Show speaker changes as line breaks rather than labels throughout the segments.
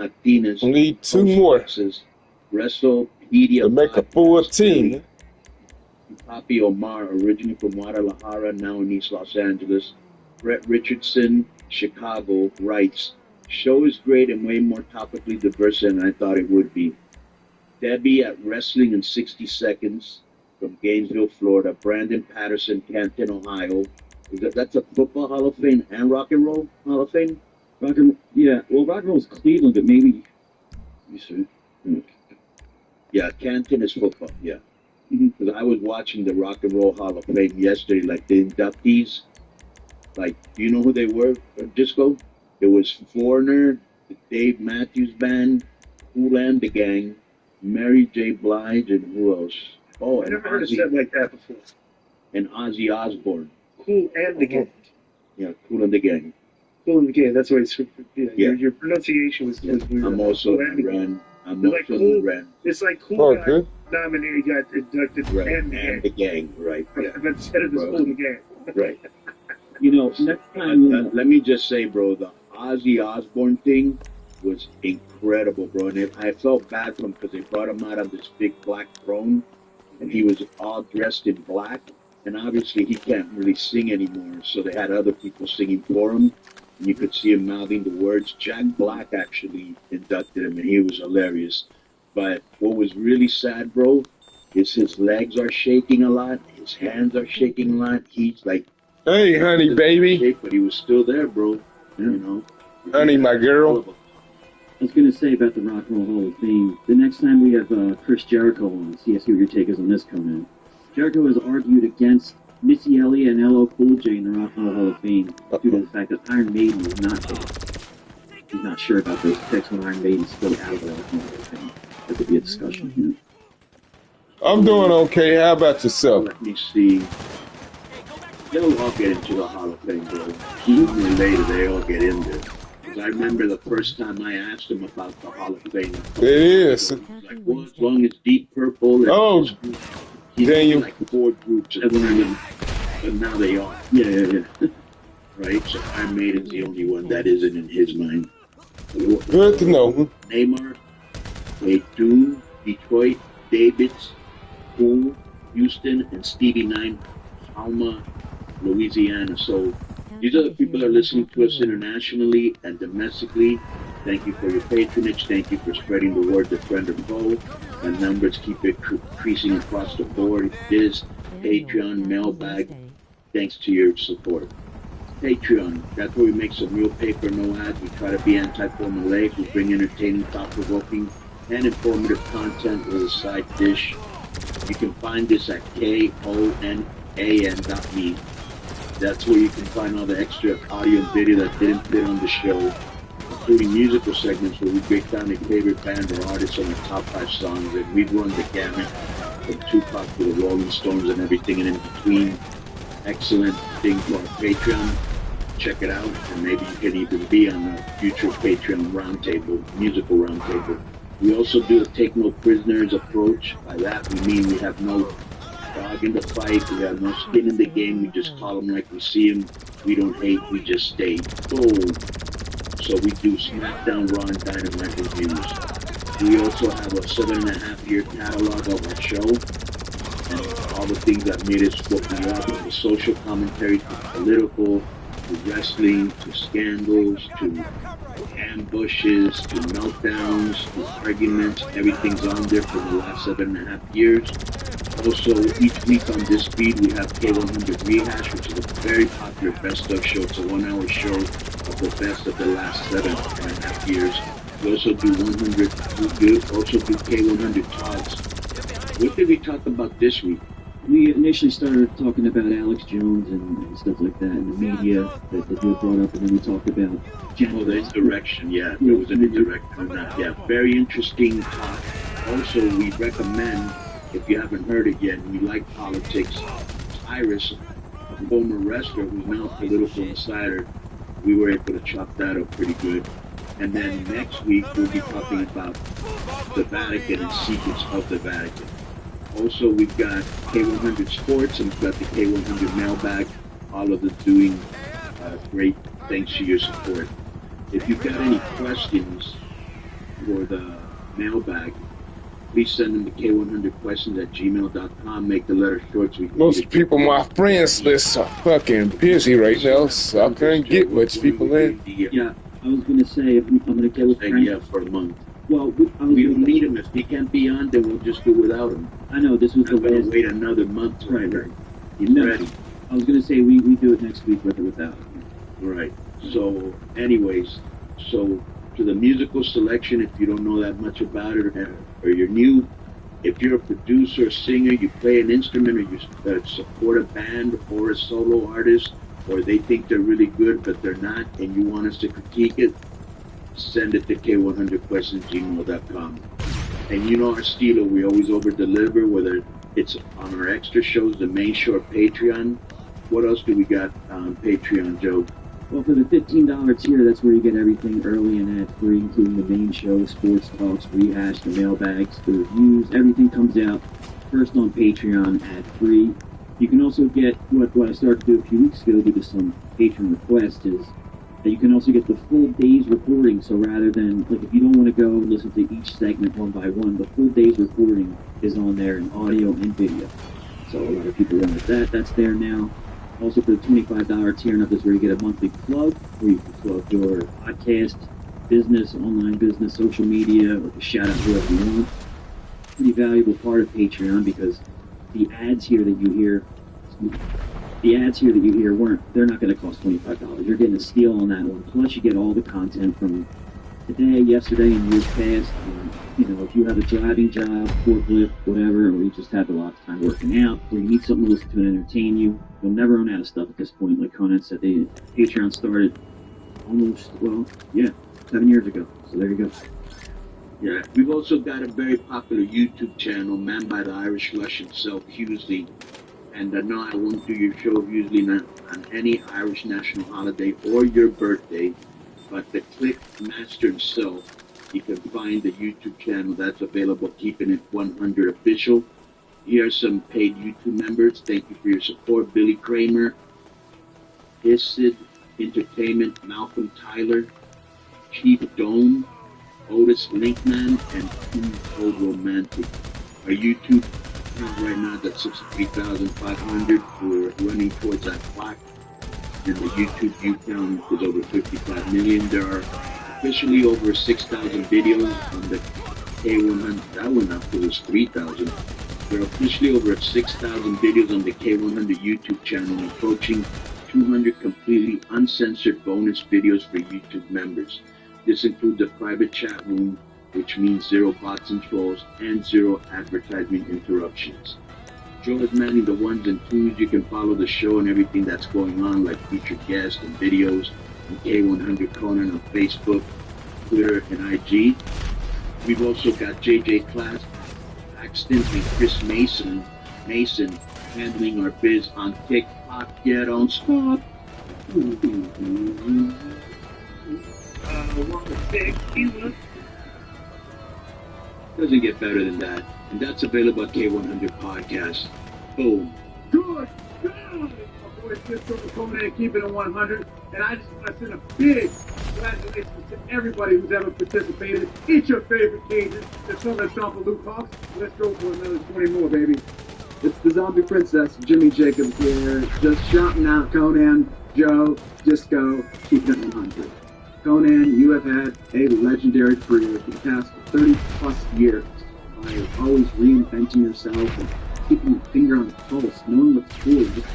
Latinas,
We need two
host
more
Texas, WrestlePedia
to make a full team.
Papi Omar, originally from Guadalajara, now in East Los Angeles. Brett Richardson, Chicago, writes, show is great and way more topically diverse than I thought it would be. Debbie at Wrestling in 60 Seconds from Gainesville, Florida. Brandon Patterson, Canton, Ohio. That's a football Hall of Fame and rock and roll Hall of Fame?
Yeah, well, rock and roll is Cleveland, but maybe. You see?
Yeah, Canton is football, yeah. Because I was watching the Rock and Roll Hall of Fame yesterday, like the inductees. Like, do you know who they were, Disco? It was Foreigner, the Dave Matthews Band, Kool and the Gang, Mary J. Blige, and who else? Oh,
I
and
never heard it
Ozzy,
said like that before.
and Ozzy Osbourne.
Kool and the Gang.
Yeah, Kool and the Gang.
Kool and the Gang. That's why it's
Yeah.
Your pronunciation was weird.
I'm also
Kool and the Gang.
Ren. I'm
They're
also
like Kool.
Ren.
It's like Kool got
Okay.
nominated, got inducted,
Right,
and
and
the
the Gang, right. Yeah.
Gang. But instead of this
Bro.
Kool and the Gang.
Right.
You know, next time.
Let me just say, bro, the Ozzy Osbourne thing was incredible, bro. And I felt bad for him because they brought him out on this big black throne, and he was all dressed in black. And obviously, he can't really sing anymore, so they had other people singing for him. And you could see him mouthing the words. Jack Black actually inducted him, and he was hilarious. But what was really sad, bro, is his legs are shaking a lot, his hands are shaking a lot. He's like,
Hey, honey, baby.
but he was still there, bro. You know,
Honey, my girl.
I was going to say about the Rock and Roll Hall of Fame, the next time we have Chris Jericho on, see what your take is on this comment. Jericho has argued against Missy Elliott and LL Cool J in the Rock and Roll Hall of Fame due to the fact that Iron Maiden is not there. He's not sure about those picks when Iron Maiden's still out of the Rock and Roll Hall of Fame. That could be a discussion. You know?
I'm doing okay. How about yourself?
Let me see. They'll all get into the Hall of Fame, bro. Sooner or later, they all get in there. 'Cause I remember the first time I asked him about the Hall of Fame.
It is.
He was like, well, as long as Deep Purple and
Oh,
he's
Daniel.
like 4 groups, and but now they are.
Yeah.
Right? So Iron Maiden's the only one that isn't in his mind.
Good to know.
Neymar, Doom, Detroit, Davids, Poole, Houston, and Stevie Nine, Alma, Louisiana. So these are the people that are listening to us internationally and domestically. Thank you for your patronage. Thank you for spreading the word to friend or foe. The numbers keep increasing across the board. It is Patreon, mailbag. Thanks to your support. Patreon, that's where we make some real paper, no ads. We try to be anti-formulaic. We bring entertaining, thought-provoking, and informative content with a side dish. You can find this at konan.me. That's where you can find all the extra audio and video that didn't fit on the show, including musical segments where we break down a favorite band or artist on the top 5 songs, and we run the gamut from Tupac to the Rolling Stones and everything in between. Excellent thing for our Patreon. Check it out, and maybe you can even be on a future Patreon roundtable, musical roundtable. We also do a take no prisoners approach. By that we mean we have no dog in the fight, we have no skin in the game, we just call them like we see them. We don't hate, we just stay. Boom. So we do SmackDown, Raw, and Dynamite reviews. We also have a 7.5-year catalog of our show, and all the things that made us what we are, from the social commentary to political, to wrestling, to scandals, to ambushes, to meltdowns, to arguments. Everything's on there for the last 7.5 years. Also, each week on this feed, we have K100 Rehash, which is a very popular best of show. It's a 1-hour show of the best of the last 7.5 years. We also do K100 Talks. What did we talk about this week?
We initially started talking about Alex Jones and stuff like that in the media that you brought up, and then we talked about
Oh, the insurrection, yeah. There was an insurrection on that. Yeah, very interesting talk. Also, we recommend, if you haven't heard it yet, and you like politics, Iris, a former wrestler who's now a political insider, we were able to chop that up pretty good. And then next week, we'll be talking about the Vatican and secrets of the Vatican. Also, we've got K100 Sports, and we've got the K100 Mailbag, all of them doing great thanks to your support. If you've got any questions for the mailbag, please send them to k100questions@gmail.com. Make the letter short so we can
Most people, my friends list are fucking busy right now, so I can't get much people in.
Yeah, I was going to say, I'm going to get with Frank.
Yeah, for a month.
Well, I was
We
gonna
don't need him. If he can't be on, then we'll just do without him.
I know, this was the
I'm going
last.
to wait another month.
Right.
He's
No.
ready.
I was going to say, we do it next week with or without him.
Right. So, anyways, so to the musical selection, if you don't know that much about it or you're new, if you're a producer, a singer, you play an instrument or you support a band or a solo artist, or they think they're really good but they're not, and you want us to critique it, send it to k100questions@gmail.com. And you know our stilo, we always over-deliver, whether it's on our extra shows, the main show, or Patreon. What else do we got on Patreon, Joe?
Well, for the $15 tier, that's where you get everything early and ad-free, including the main show, sports talks, rehash, the mailbags, the reviews. Everything comes out first on Patreon, ad-free. You can also get what I started to do a few weeks ago due to some patron requests is that you can also get the full day's recording. So rather than, like, if you don't want to go listen to each segment one by one, the full day's recording is on there in audio and video. So a lot of people wanted that. That's there now. Also, for the $25 tier and up is where you get a monthly plug, where you can plug your podcast, business, online business, social media, or to shout out whoever you want. Pretty valuable part of Patreon because the ads here that you hear they're not going to cost $25. You're getting a steal on that one. Plus, you get all the content from today, yesterday, and years past. You know, if you have a driving job, forklift, whatever, or you just have a lot of time working out, or you need something to listen to and entertain you, you'll never run out of stuff at this point. Like Conan said, Patreon started almost, 7 years ago. So there you go.
Yeah, we've also got a very popular YouTube channel, Man by the Irish Lush himself, Hughley. And no, I won't do your show usually not on any Irish national holiday or your birthday, but the Click Master himself, you can find the YouTube channel that's available, Keeping It 100 Official. Here are some paid YouTube members. Thank you for your support. Billy Kramer, Isid Entertainment, Malcolm Tyler, Chief Dome, Otis Linkman, and Two Old Romantic. Our YouTube account right now is at 63,500. We're running towards that plaque. And the YouTube view count is over 55 million. There are officially over 6,000 videos on the K100. That went up to 3,000. There are officially over 6,000 videos on the K100 YouTube channel, approaching 200 completely uncensored bonus videos for YouTube members. This includes a private chat room, which means zero bots and trolls and zero advertisement interruptions. Joe is manning the ones and twos. You can follow the show and everything that's going on, like featured guests and videos, on K100 Conan on Facebook, Twitter, and IG. We've also got JJ Class, Paxton, and Chris Mason handling our biz on TikTok. Yeah, don't stop. Doesn't get better than that. And that's available at K100 Podcast. Boom.
Good. My boy Cisco coming in and keeping it 100. And I just want to send a big congratulations to everybody who's ever participated. It's your favorite Cajun. There's some of the Stomper Luke Hawks. Let's go for another 20 more, baby.
It's the Zombie Princess, Jimmy Jacobs here, just shouting out Conan, Joe, Disco, keeping it 100. Conan, you have had a legendary career for the past 30 plus years by always reinventing yourself and keeping your finger on the pulse, knowing what's cool, just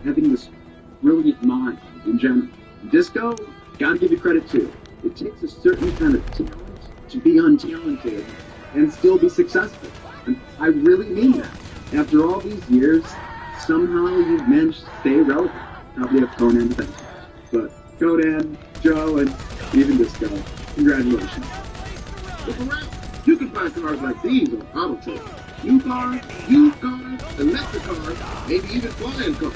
having this brilliant mind in general. Disco, gotta give you credit too. It takes a certain kind of talent to be untalented and still be successful. And I really mean that. After all these years, somehow you've managed to stay relevant. Probably have Conan to thank. But Conan, Joe, and even Disco, congratulations. Look around. You can find cars like these on AutoTrader. New cars, used cars, electric cars, maybe even flying cars.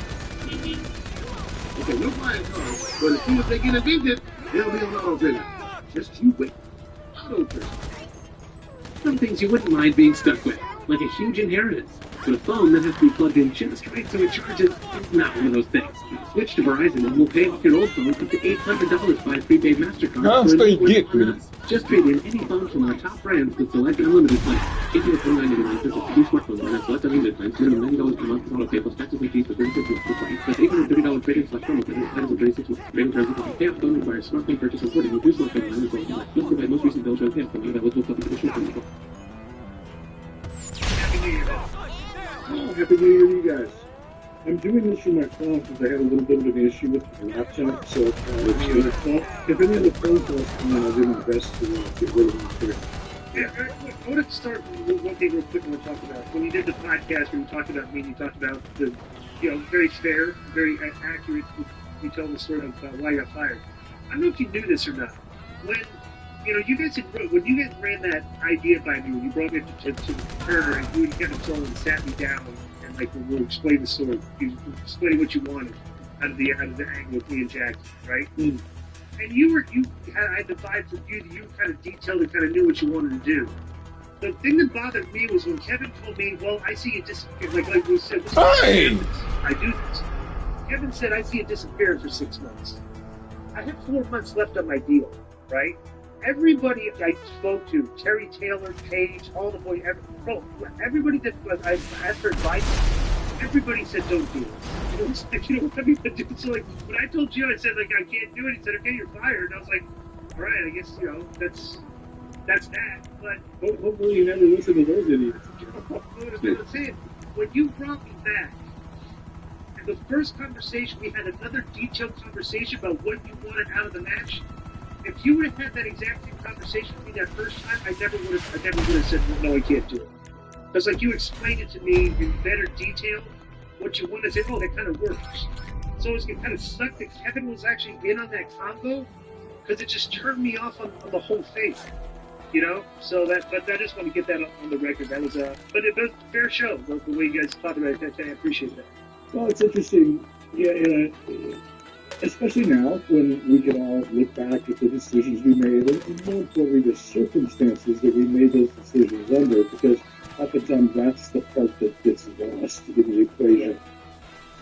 Okay, no flying cars, but as soon as they get invented, they'll be on AutoTrader. Just you wait. AutoTrader.
Some things you wouldn't mind being stuck with, like a huge inheritance.
But a phone that has to be plugged in just right so it charges is not one of those things. Switch to Verizon and we'll pay off your old phone up to $800 by a prepaid MasterCard.
How
for
they
an
get me?
Just trade in any phone from our top brands with select unlimited plans. If you have $29.99 for 2 smartphones and have select unlimited plans, minimum $90 per month is auto pay plus taxes and fees for 36 months for free. Plus $830 trade-in slash promo credit items in 36 months. Rate and terms apply. Payout phone requires smartphone purchase reporting with 2 smartphone plans as well as select. Must provide most recent bill showing payout phone and eligible public additional phone as well.
Happy New Year. Oh, Happy New Year to you guys. I'm doing this from my phone because I had a little bit of an issue with my laptop, so if any other phone calls come in, I'll do my best to get rid of them quick. Yeah, I wanted to start with one thing real quick I want to talk about. When you did the podcast where you talked about me and you talked about the, very fair, very accurate, you tell the story of why you got fired. I don't know if you knew this or not. When you guys ran that idea by me, when you brought me to Turner and you and Kevin Sullivan sat me down and we will explain the story, you explain what you wanted out of the angle of me and Jackson, right? Mm. And I had the vibe from you that you kind of detailed and kind of knew what you wanted to do. The thing that bothered me was when Kevin told me, "Well, I see you disappear." Like we said,
Hey!
I do this. Kevin said, "I see you disappearing for 6 months." I have 4 months left on my deal, right? Everybody I spoke to, Terry Taylor, Paige, all the boys, everybody that I asked for advice, everybody said don't do it. You know what I mean? So when I told you, I said I can't do it. He said, "Okay, you're fired." And I was like, "All right, I guess that's that." But hopefully you never listen to those idiots. I'm saying, when you brought me back, and the first conversation we had another detailed conversation about what you wanted out of the match. If you would have had that exact same conversation with me that first time, I never would have said, "No, I can't do it." Because you explained it to me in better detail, what you wanted to say, "Oh, that kind of works." So it kind of sucked that Kevin was actually in on that combo, because it just turned me off on the whole thing, So but I just want to get that on the record. That was but it was a fair show. The way you guys thought about it, I appreciate that.
Well, it's interesting, especially now when we can all look back at the decisions we made, and more importantly, the circumstances that we made those decisions under, because oftentimes that's the part that gets lost in the equation.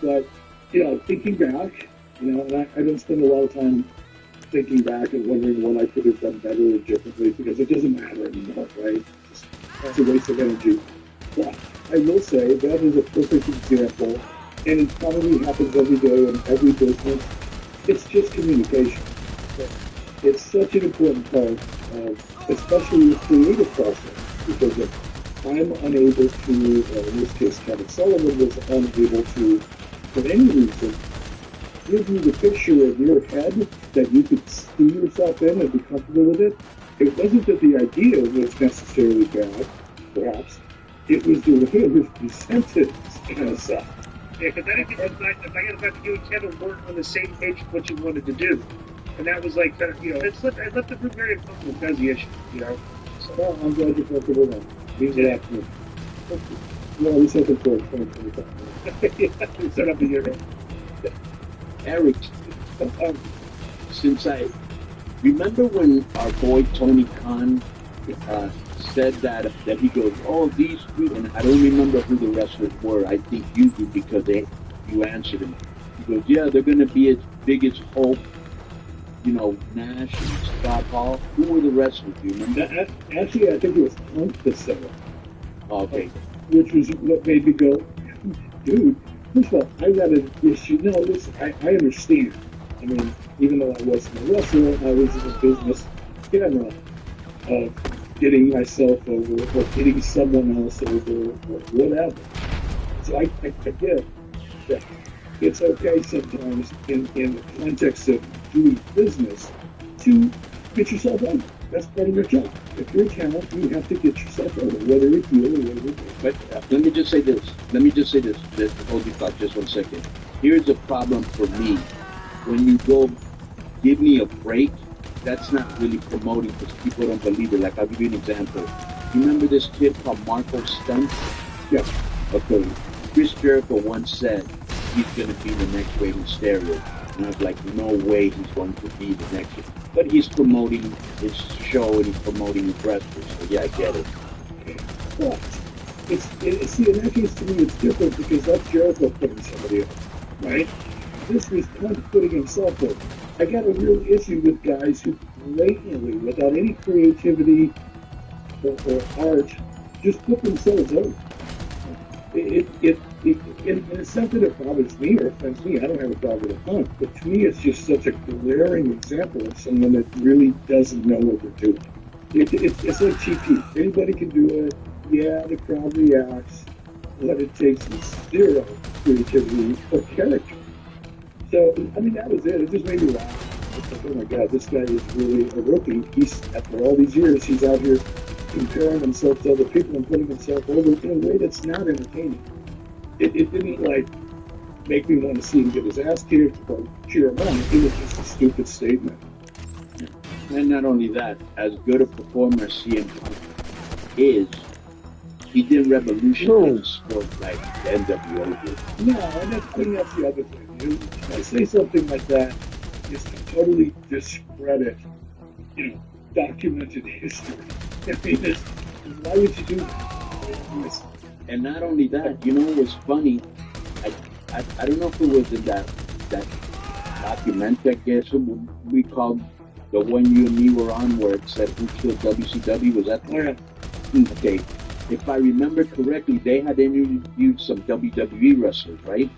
But, thinking back, and I don't spend a lot of time thinking back and wondering what I could have done better or differently, because it doesn't matter anymore, right? It's a waste of energy. But I will say that is a perfect example, and it probably happens every day in every business. It's just communication. It's such an important part of, especially the creative process, because if I'm unable to, in this case, Kevin Sullivan was unable to, for any reason, give you the picture of your head that you could see yourself in and be comfortable with it. It wasn't that the idea was necessarily bad, perhaps. It was the way it was presented kind of stuff.
Yeah, because I didn't get the fact that you and Kevin weren't on the same page of what you wanted to do. And that was I left the room very uncomfortable because of the issue, So,
well, I'm glad you're comfortable now. Means a lot to me. Well, we set the for 2025.
Yeah, set up the year.
Eric, since I remember when our boy Tony Khan said that he goes, "Oh, these three," and I don't remember who the wrestlers were. I think you do because you answered him. He goes, "Yeah, they're going to be as big as Hulk, Nash and Scott Hall." Who were the wrestlers? Do you remember?
Actually, I think it was Punk that said it.
Okay.
Which was what made me go, "Dude, first of all, I got an issue." No, I understand. I mean, even though I wasn't a wrestler, I was in the business general of getting myself over or getting someone else over or whatever. So I get that it's okay sometimes in the context of doing business to get yourself over. That's part of your job. If you're a talent, you have to get yourself over, whether it's you or whether it's you.
But let me just say this. Hold your thought just 1 second. Here's a problem for me. When you go, give me a break, that's not really promoting because people don't believe it. Like, I'll give you an example. You remember this kid called Marco Stunt?
Yeah.
Okay. Chris Jericho once said he's going to be the next Rey Mysterio. And I was like, no way he's going to be the next one. But he's promoting his show and he's promoting his wrestlers. So yeah, I get it.
But See, in that case, to me, it's different because that's Jericho putting somebody up, right? This was Punk putting himself up. I got a real issue with guys who blatantly, without any creativity or art, just put themselves out. And it's something that bothers me or offends me. I don't have a problem with Punk, but to me, it's just such a glaring example of someone that really doesn't know what they're doing. It's like TP. Anybody can do it. Yeah, the crowd reacts, but it takes zero creativity or character. So, I mean, that was it. It just made me laugh. It's like, oh my God, this guy is really a rookie. After all these years, he's out here comparing himself to other people and putting himself over in a way that's not entertaining. It didn't, like, make me want to see him get his ass kicked or cheer him on. It was just a stupid statement.
And not only that, as good a performer as CM Punk is, he didn't revolutionize the sport like the NWO did.
No, and that's the other thing. I say something like that is to totally discredit, documented history. I mean, why would you do that?
And not only that, what was funny? I don't know if it was in that documentary, I guess we called the one you and me were on, where it said who killed WCW. Was that?
Oh, yeah.
Okay. If I remember correctly, they had interviewed some WWE wrestlers, right?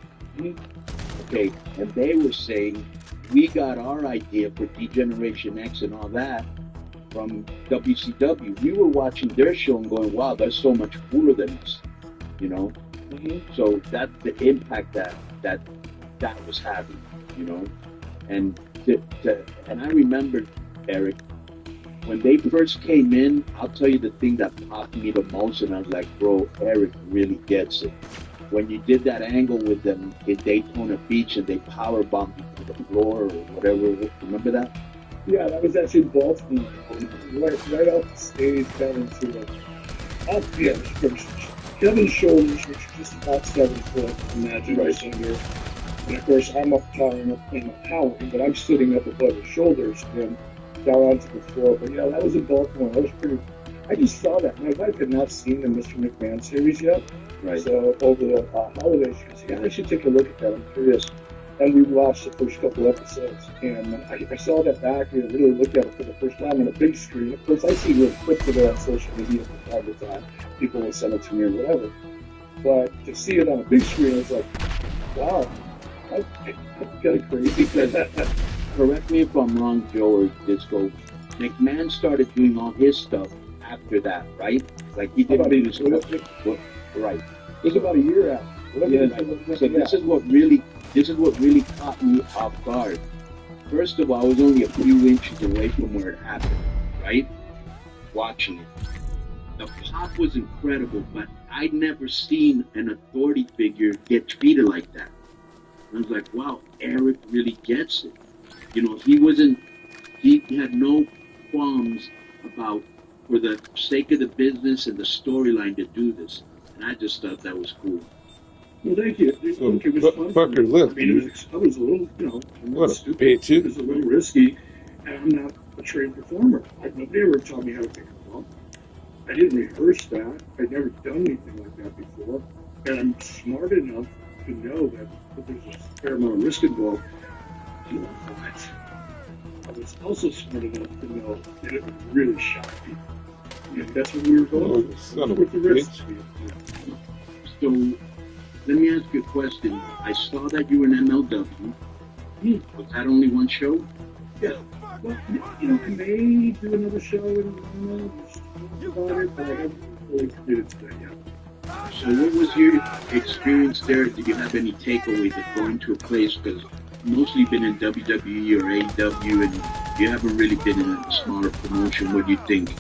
Okay, and they were saying, we got our idea for D-Generation X and all that from WCW. We were watching their show and going, wow, they're so much cooler than us, So that's the impact that was having, And and I remember, Eric, when they first came in, I'll tell you the thing that popped me the most, and I was like, bro, Eric really gets it. When you did that angle with them in Daytona Beach and they power bombed you to the floor or whatever, remember that?
Yeah, that was actually in Baltimore. Right off the stage, down into from Kevin's shoulders, which are just about 7 foot, imagine right under. And of course, I'm up towering but I'm sitting up above his shoulders and down onto the floor. But yeah, that was in Baltimore. That was pretty. I just saw that. My wife had not seen the Mr. McMahon series yet.
Right.
So over the holidays, she said, yeah, I should take a look at that. I'm curious. And we watched the first couple episodes. And I saw that back and really looked at it for the first time on a big screen. Of course, I see little clips of it on social media from time to time. People will send it to me or whatever. But to see it on a big screen, it's like, wow, that's kind of crazy.
Correct me if I'm wrong, Joe or Disco. McMahon started doing all his stuff after that, right? Like he didn't do stuff. Right.
It was about a year after.
Yeah, so this is what really caught me off guard. First of all, I was only a few inches away from where it happened, right? Watching it. The pop was incredible, but I'd never seen an authority figure get treated like that. I was like, wow, Eric really gets it. He had no qualms about, for the sake of the business and the storyline, to do this. And I just thought that was cool.
Well, thank you.
So,
it was fun.
fucker left.
I mean, I was a little,
What a
stupid.
bitch.
It was a little risky, and I'm not a trained performer. Nobody ever taught me how to take a bump. I didn't rehearse that. I'd never done anything like that before. And I'm smart enough to know that there's a fair amount of risk involved. You know what? I was also smart enough to know that it would really shock people. And that's what we were going for.
Son of a
With the risks.
So, let me ask you a question. I saw that you were in MLW. Was that only one show?
Yeah. Well, I may do another show in about it, but I haven't really committed to that yet.
So what was your experience there? Did you have any takeaways of going to a place? Because mostly you've been in WWE or AEW and you haven't really been in a smaller promotion. What do you think?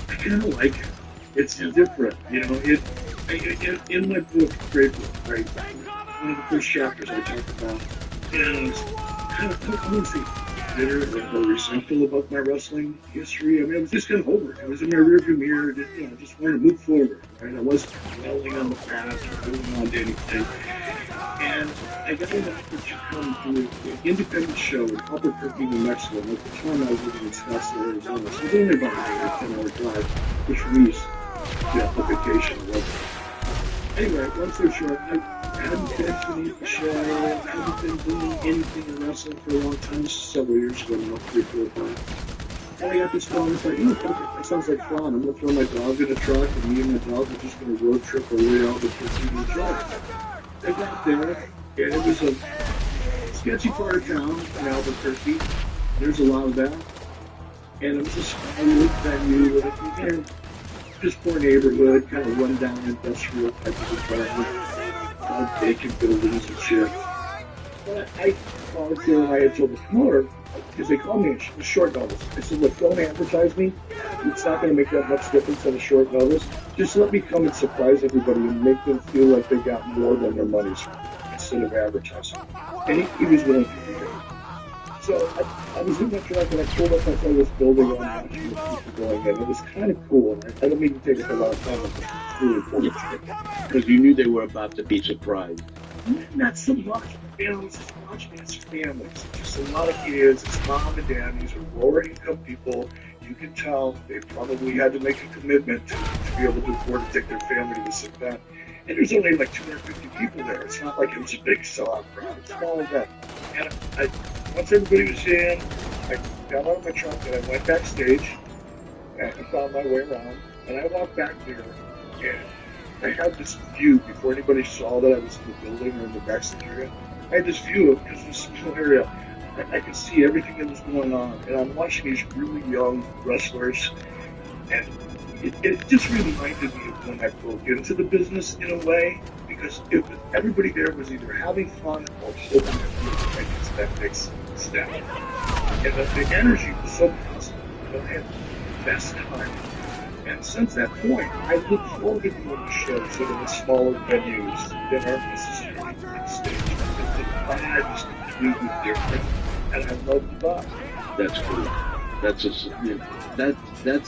I kind of like it. It's different, in my book, Great Book, right? One of the first chapters I talked about, I was kind of, I wouldn't say bitter or resentful about my wrestling history. I mean, I was just kind of over it. I was in my rearview mirror, just wanted to move forward, right? I wasn't dwelling on the past or holding on to anything. And I got an offer to come to an independent show in Albuquerque, New Mexico. And at the time, I was living in Scottsdale, Arizona. So it was only about a 10-hour drive, which for me is, the vacation. Anyway, long story short, I hadn't been to the show, hadn't been doing anything in wrestling for a long time, several years ago now, 3, 4, 5. And I got this phone, it's like, perfect, that sounds like fun. I'm going to throw my dog in a truck, and me and my dog are just going to road trip our way out with the in the truck. I got there, and it was a sketchy part of town in Albuquerque. There's a lot of that. And it was a small little venue with a just poor neighborhood, kind of run down industrial type of environment. All bacon buildings and shit. But I called there and I had told the promoter, because they called me a short notice. I said, look, don't advertise me. It's not going to make that much difference on a short notice. Just let me come and surprise everybody and make them feel like they got more than their money's worth instead of advertising. And he was willing to do that. So I was in that truck and I pulled up outside this building and I'm watching the people going in. It was kind of cool. And I don't mean to take up a lot of time, but it's really cool.
Because you knew they were about to be surprised.
Not so much families, it's much as families. Just a lot of kids, it's mom and dad. These are lower income people. You can tell they probably had to make a commitment to be able to afford to take their family to this event. And there's only like 250 people there. It's not like it was a big sellout crowd. It's a small event. And once everybody was in, I got out of my truck and I went backstage and I found my way around. And I walked back there and I had this view before anybody saw that I was in the building or in the backstage area. I had this view because it was a small area. I could see everything that was going on. And I'm watching these really young wrestlers. And it just reminded me of when I broke into the business in a way, because everybody there was either having fun or hoping to make it to that next step. And the energy was so positive. I had the best time. And since that point, I look forward to doing the shows that are in smaller venues that aren't necessarily big stage, because the vibe is completely different, and I love the vibe.
That's cool. That's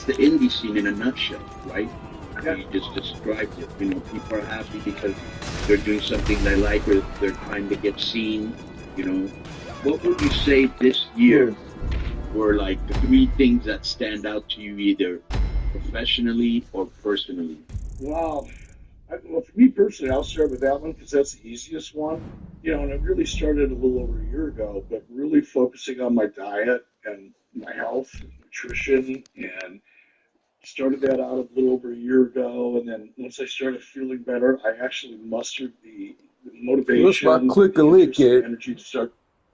the indie scene in a nutshell, right?
Yeah.
You just described it. You know, people are happy because they're doing something they like, or they're trying to get seen. You know, what would you say this year were like the 3 things that stand out to you, either professionally or personally?
Wow. Well, for me personally, I'll start with that one because that's the easiest one. You know, and I really started a little over a year ago, but really focusing on my diet and my health, nutrition, and started that out a little over a year ago. And then once I started feeling better, I actually mustered the motivation, the energy to start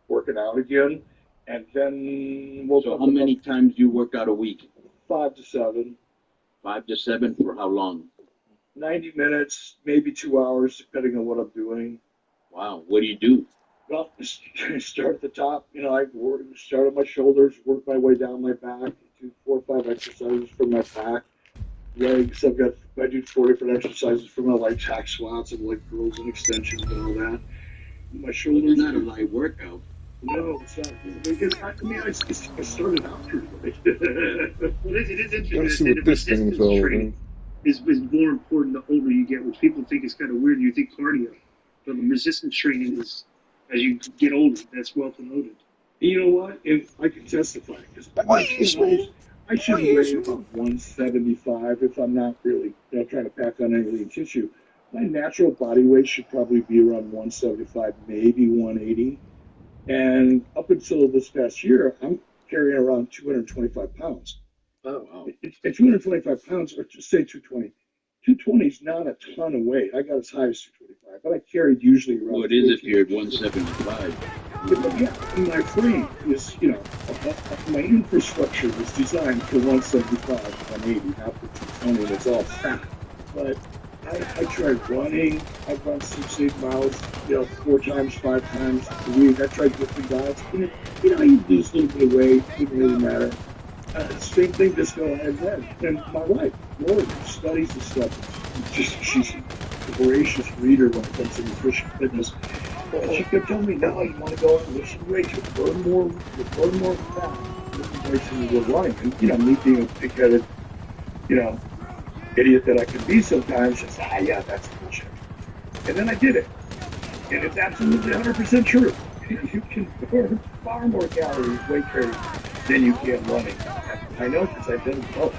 working out again. And then
so how many times do you work out a week?
5 to 7.
5 to 7 for how long?
90 minutes, maybe 2 hours, depending on what I'm doing.
Wow. What do you do?
Well, start at the top. You know, I start on my shoulders, work my way down my back, do 4 or 5 exercises for my back. Legs, I do 4 different exercises for my legs, hack squats and leg curls and extensions and all that. My shoulders.
It's not a light workout.
No, it's not. Because I started out pretty late.
Well, it is interesting.
Let's see what this thing's all
training is more important the older you get, which people think is kind of weird. You think cardio, but the resistance training is, as you get older, that's well promoted.
You know what? If I can testify, because I should weigh about 175 if I'm not really trying to pack on any lean tissue. My natural body weight should probably be around 175, maybe 180. And up until this past year, I'm carrying around 225 pounds.
Oh, wow.
And 225 pounds, or just say 220. 220 is not a ton of weight. I got as high as 225, but I carried usually around.
Well, it is if you're at 175.
But yeah, my frame is, my infrastructure was designed for 175, 180, not for 220. It's all fat. But I tried running. I've run 6, 8 miles, 4 times, 5 times a week. I tried different diets. And you lose a little bit of weight. It didn't really matter. Same thing just go ahead then. And my wife, Lori, studies this stuff. She's a voracious reader when it comes to nutrition fitness. And she kept telling me, no, you want to go and lift some weights. You'll burn more fat. Lifting weights than you were running. And, me being a big-headed, idiot that I can be sometimes, just, yeah, that's bullshit. And then I did it. And it's absolutely 100% true. You can burn far more calories weight training than you can running. I know because I've done both.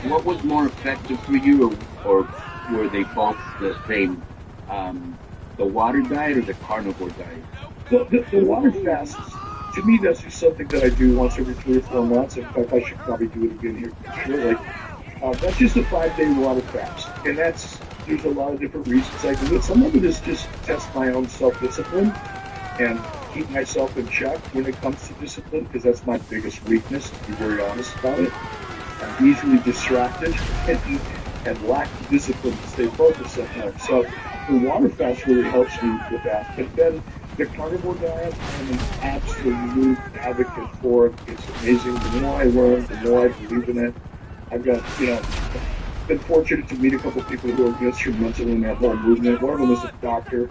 What was more effective for you, or were they both the same? The water diet or the carnivore diet?
Well, the water fast, to me, that's just something that I do once every 3 or 4 months. In fact, I should probably do it again here shortly. That's just a 5-day water fast, and there's a lot of different reasons I do it. Some of it is just to test my own self-discipline and keep myself in check when it comes to discipline, because that's my biggest weakness, to be very honest about it. I'm easily distracted and lack the discipline to stay focused sometimes. So the water fast really helps me with that. But then the carnivore diet, I'm an absolute advocate for it. It's amazing. The more I learn, the more I believe in it. I've got, been fortunate to meet a couple of people who are instrumental in that whole movement. One of them is a doctor,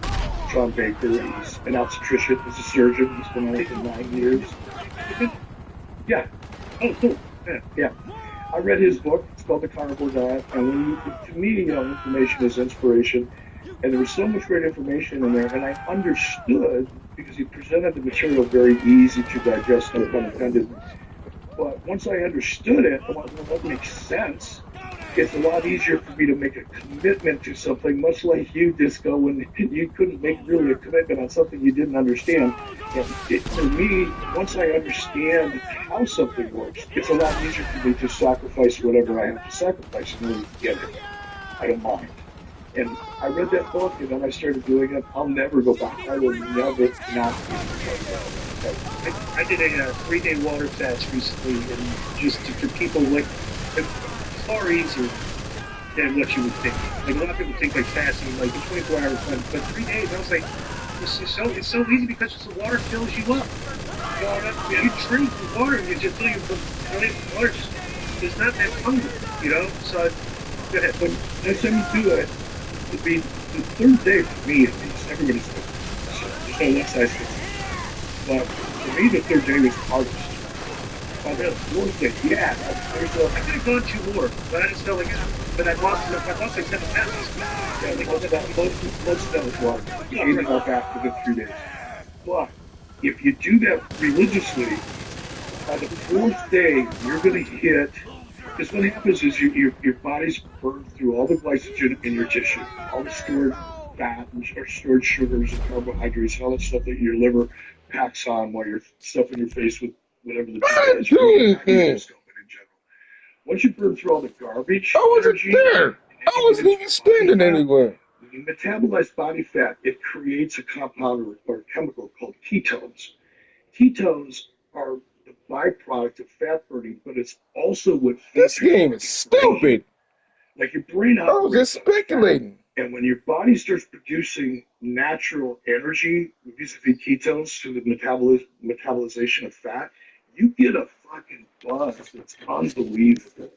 John Baker. He's an obstetrician. He's a surgeon. He's been on it for 9 years. Yeah.
Oh, cool.
Yeah. I read his book. It's called The Carnivore Diet. And to me, information is inspiration. And there was so much great information in there. And I understood, because he presented the material very easy to digest, no pun intended. But once I understood it, I went, well, that makes sense. It's a lot easier for me to make a commitment to something, much like you, Disco, when you couldn't make really a commitment on something you didn't understand. And for me, once I understand how something works, it's a lot easier for me to sacrifice whatever I have to sacrifice in order to get it. I don't mind. And I read that book, and then I started doing it. I'll never go back. I will never not do it.
I did a 3-day water fast recently, and just for people, like, it's far easier than what you would think. Like, a lot of people think, like, fasting, like, a 24-hour time, but 3 days, I was like, it's so easy because just the water fills you up. You drink the water, and you just feel water just is not that hungry, So, go ahead.
But next time you do it, it'll be the 3rd day for me, at least. Everybody's different. So there's no one size fits all. But for me, the 3rd day was the hardest. By the 4th day, yeah,
I could have gone 2 more, but I just felt like, but I lost like 7 pounds.
Yeah, like most of that was water. You ate it up after the 3 days. But if you do that religiously, by the 4th day, you're going to hit. Because what happens is your body's burned through all the glycogen in your tissue, all the stored fat or stored sugars and carbohydrates and all that stuff that your liver packs on while you're stuffing your face with whatever the is. In general. Once you burn through all the garbage,
I wasn't there. I wasn't even standing anywhere.
When you metabolize body fat, it creates a compound or a chemical called ketones. Ketones are the byproduct of fat burning, but it's also what
This game is stupid.
Like your brain
I was just speculating.
And when your body starts producing natural energy vis-a-vis ketones through the metabolization of fat, you get a fucking buzz that's unbelievable.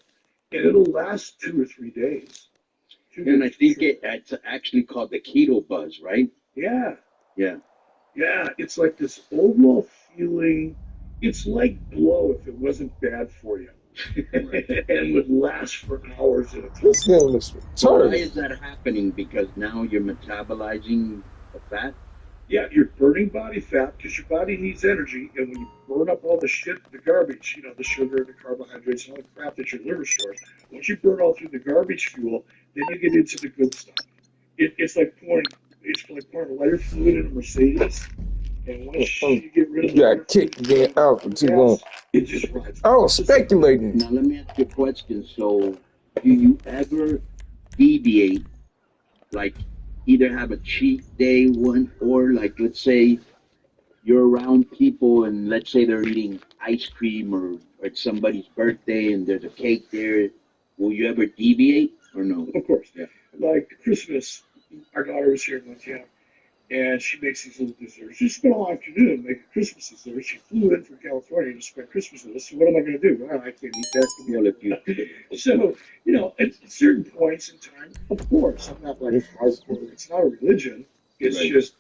And it'll last 2 or 3 days.
And I think it's actually called the keto buzz, right?
Yeah.
Yeah.
Yeah, it's like this overall feeling. It's like blow if it wasn't bad for you. And would last for hours at a time.
This game is
So why
retarded.
is that happening? Because now you're metabolizing the fat?
Yeah, you're burning body fat because your body needs energy, and when you burn up all the shit, the garbage, the sugar, the carbohydrates, and all the crap that your liver stores, once you burn all through the garbage fuel, then you get into the good stuff. It's like pouring lighter fluid in a Mercedes, and once you get rid of
You got kicked again out for too long.
it just rides.
I was speculating.
Now let me ask you a question. So do you ever deviate, like either have a cheat day one, or like let's say you're around people and let's say they're eating ice cream or it's somebody's birthday and there's a cake there. Will you ever deviate or no?
Of course, yeah. Like Christmas, our daughter was here in Montana, and she makes these little desserts. She spent all afternoon making Christmas desserts. She flew in from California to spend Christmas with us. So what am I going to do? Well, I can't eat that.
Well, if you,
So, at certain points in time, of course, I'm not like hardcore. It's not a religion. It's
Right.
just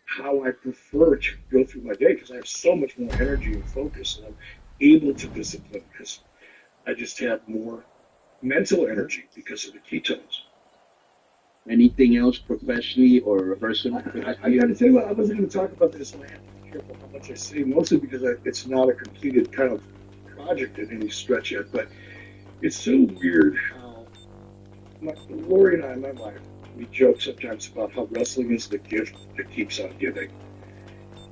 how I prefer to go through my day because I have so much more energy and focus, and I'm able to discipline because I just have more mental energy because of the ketones.
anything else professionally or personally?
I got to tell you what, I wasn't going to talk about this land. Be careful how much I say, mostly because it's not a completed kind of project in any stretch yet. But it's so weird how Lori and I, my wife, we joke sometimes about how wrestling is the gift that keeps on giving.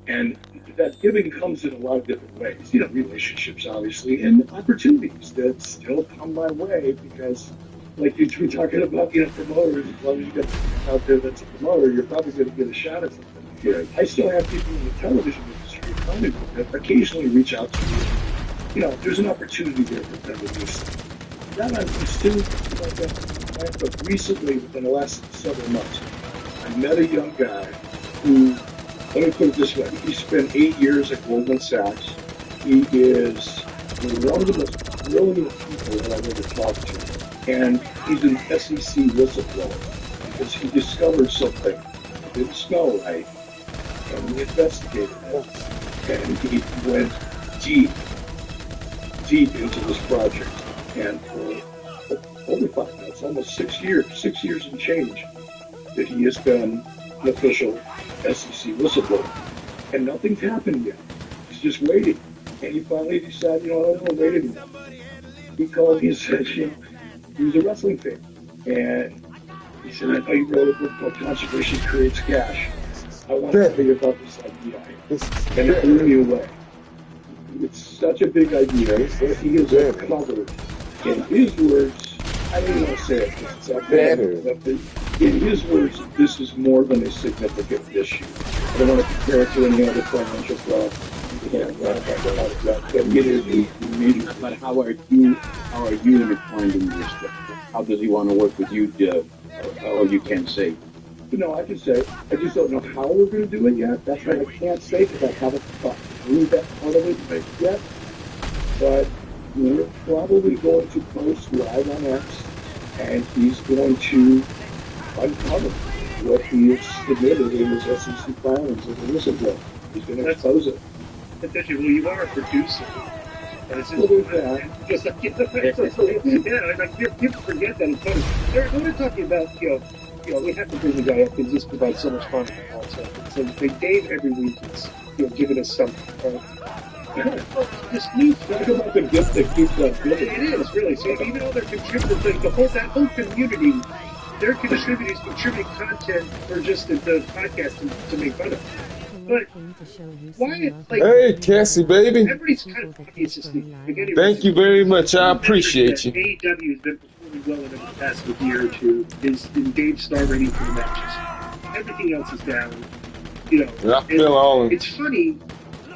And that giving comes in a lot of different ways. You know, relationships, obviously, and opportunities that still come my way because, like you were talking about, you know, promoters, as long as you got someone out there that's a promoter, you're probably going to get a shot at something. Yeah. I still have people in the television industry that occasionally reach out to me. You know, there's an opportunity there for them to do something. That I'm still like that. But recently, within the last several months, I met a young guy who, let me put it this way, he spent 8 years at Goldman Sachs. He is one of the most brilliant people that I've ever talked to. And he's an SEC whistleblower because he discovered something that didn't smell right. And he investigated it. And he went deep into this project. And for over 5 months, almost 6 years and change, that he has been an official SEC whistleblower. And nothing's happened yet. He's just waiting. And he finally decided, you know, I don't want to wait anymore. He called me and said, you know, he was a wrestling fan. And he said, I know you wrote a book called Conservation Creates Cash. I want to tell you about this idea. And it blew me away. It's such a big idea that he has uncovered. In his words, I don't even want to say it because it's not bad. In his words, this is more than a significant issue. I don't want to compare it to any other financial fraud.
But how are you intertwined in this? How does he want to work with you? Or you can't say.
No, I can say. I just don't know how we're going to do it yet. That's what I can't say because I haven't thought through that part of it yet. But we're probably going to post live on X, and he's going to uncover what he has submitted in his SEC filings as a whistleblower. He's going to expose it.
Essentially, well, you are a producer. And it's
Well, there's that.
just like, people forget that. It's funny. When we're talking about, you know, we have to bring the guy up because this provides so much fun and content. So Dave every week is, you know, giving us something. This new
Talk about the gift that keeps us giving.
it is really. So even though they're contributors, like that whole community, they're contributors, contribute content for just the podcast to make fun of. But why, like,
Hey, Cassie, baby.
everybody's kind of obvious this thing. Like, anyway,
Thank you very much. I appreciate you.
AEW has been performing well over the past year or two. Is in Dave's star rating for the matches. Everything else is down. You know,
I feel all
it's funny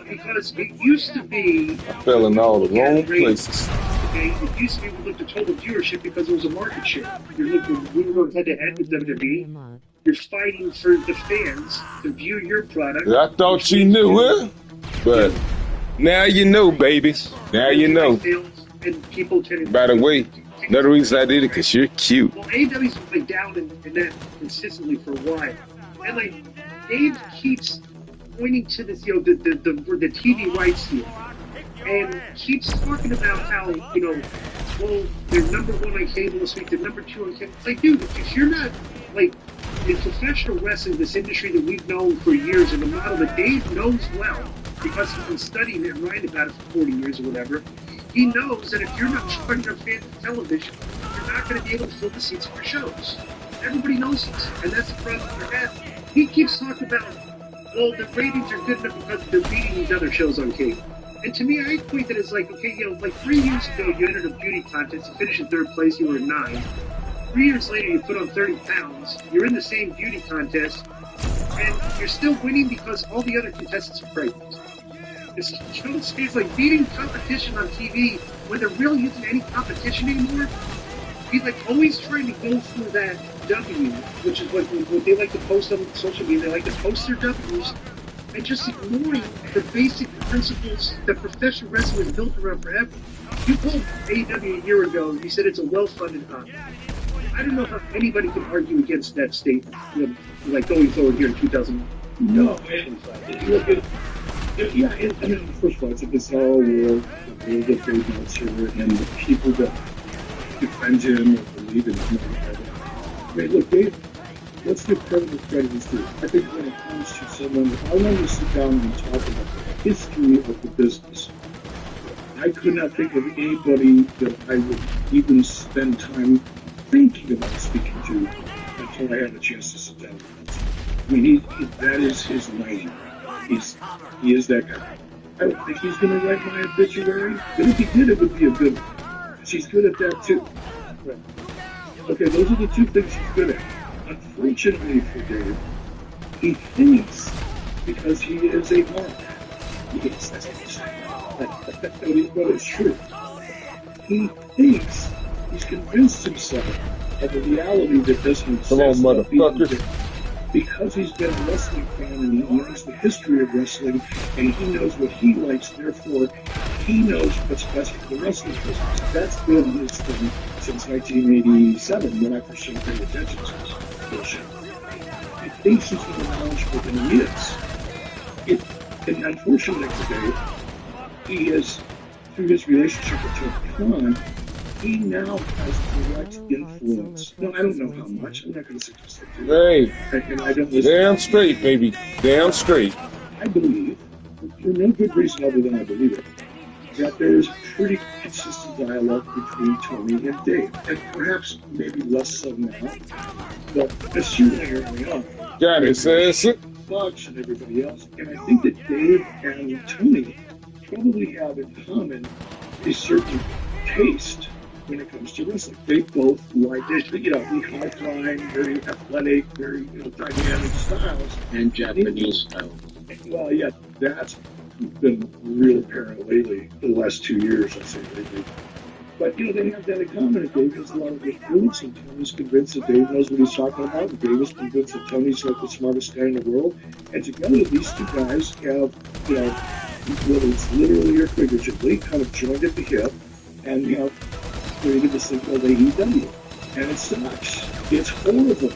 because it used to be.
I fell in all the wrong places.
Okay, it used to be we looked at total viewership because there was a market share. You're looking, we were going head to head with WWE. You're fighting for the fans to view your product.
I thought you knew, huh? But now you know, baby. Now you know.
And people tend
By the way, another reason I did it, because you're cute.
Well, AEW's been down in that consistently for a while. And, like, Dave keeps pointing to this, you know, the TV rights deal. And keeps talking about how, you know, well, they're number one on cable this week, they're number two on cable. It's like, dude, if you're not, like, in professional wrestling, this industry that we've known for years, and the model that Dave knows well, because he's been studying it and writing about it for 40 years or whatever, he knows that if you're not drawing enough fans to television, you're not going to be able to fill the seats for shows. Everybody knows this, and that's the problem they're having. He keeps talking about, well, the ratings are good enough because they're beating these other shows on cable. And to me, I equate that as like, okay, you know, like 3 years ago, you entered a beauty contest, you finished in third place, you were in 9. 3 years later, you put on 30 pounds, you're in the same beauty contest, and you're still winning because all the other contestants are pregnant. It's like beating competition on TV when there really isn't any competition anymore. He's like always trying to go through that W, which is what they like to post on social media. They like to post their W's and just ignoring the basic principles that professional wrestling is built around forever. You told AEW a year ago, you said it's a well-funded hobby. I don't know how anybody can argue against that statement, you know, like going forward here in 2000.
No, and look at, yeah, and first of all, it's a bizarre world, the world of Dave Meltzer, and the people that defend him or believe in him. I mean, look, Dave, let's give credit where credit is due. I think when it comes to someone, if I wanted to sit down and talk about the history of the business, I could not think of anybody that I would even spend time thinking about speaking to until I had a chance to sit down with him. I mean, that is his lane. He is that guy. I don't think he's going to write my obituary, but if he did, it would be a good one. Because he's good at that too. Right. Okay, those are the two things he's good at. Unfortunately for Dave, he thinks because he is a mark. Yes, that's what he's saying. But it's true. He thinks he's convinced himself of a reality that doesn't exist.
Come on, motherfucker.
Because he's been a wrestling fan and he knows the history of wrestling and he knows what he likes, therefore he knows what's best for the wrestling business. That's been his thing since 1987 when I first started paying attention to this bullshit. He thinks he's more knowledgeable than he is. And unfortunately today, he is, through his relationship with Tony Khan, he now has direct influence. No, I don't know how much. I'm not going to suggest that to you.
Hey,
And I don't listen.
damn straight, baby. Damn straight.
I believe, for no good reason other than I believe it, that there is pretty consistent dialogue between Tony and Dave. And perhaps maybe less so now, but certainly early on.
Got it, sis.
Bucks and everybody else. And I think that Dave and Tony probably have in common a certain taste when it comes to wrestling. They both like it, the high-flying, very athletic, very dynamic styles.
And Japanese style.
Well, yeah, that's been real apparent lately, the last 2 years, I'd say lately. But, they have that in common. Dave has a lot of influence, and Tony's convinced that Dave knows what he's talking about, and Dave is convinced that Tony's like the smartest guy in the world. And together, these two guys have, whether it's literally or figuratively, kind of joined at the hip, and, created this thing called AEW. And it sucks. It's horrible.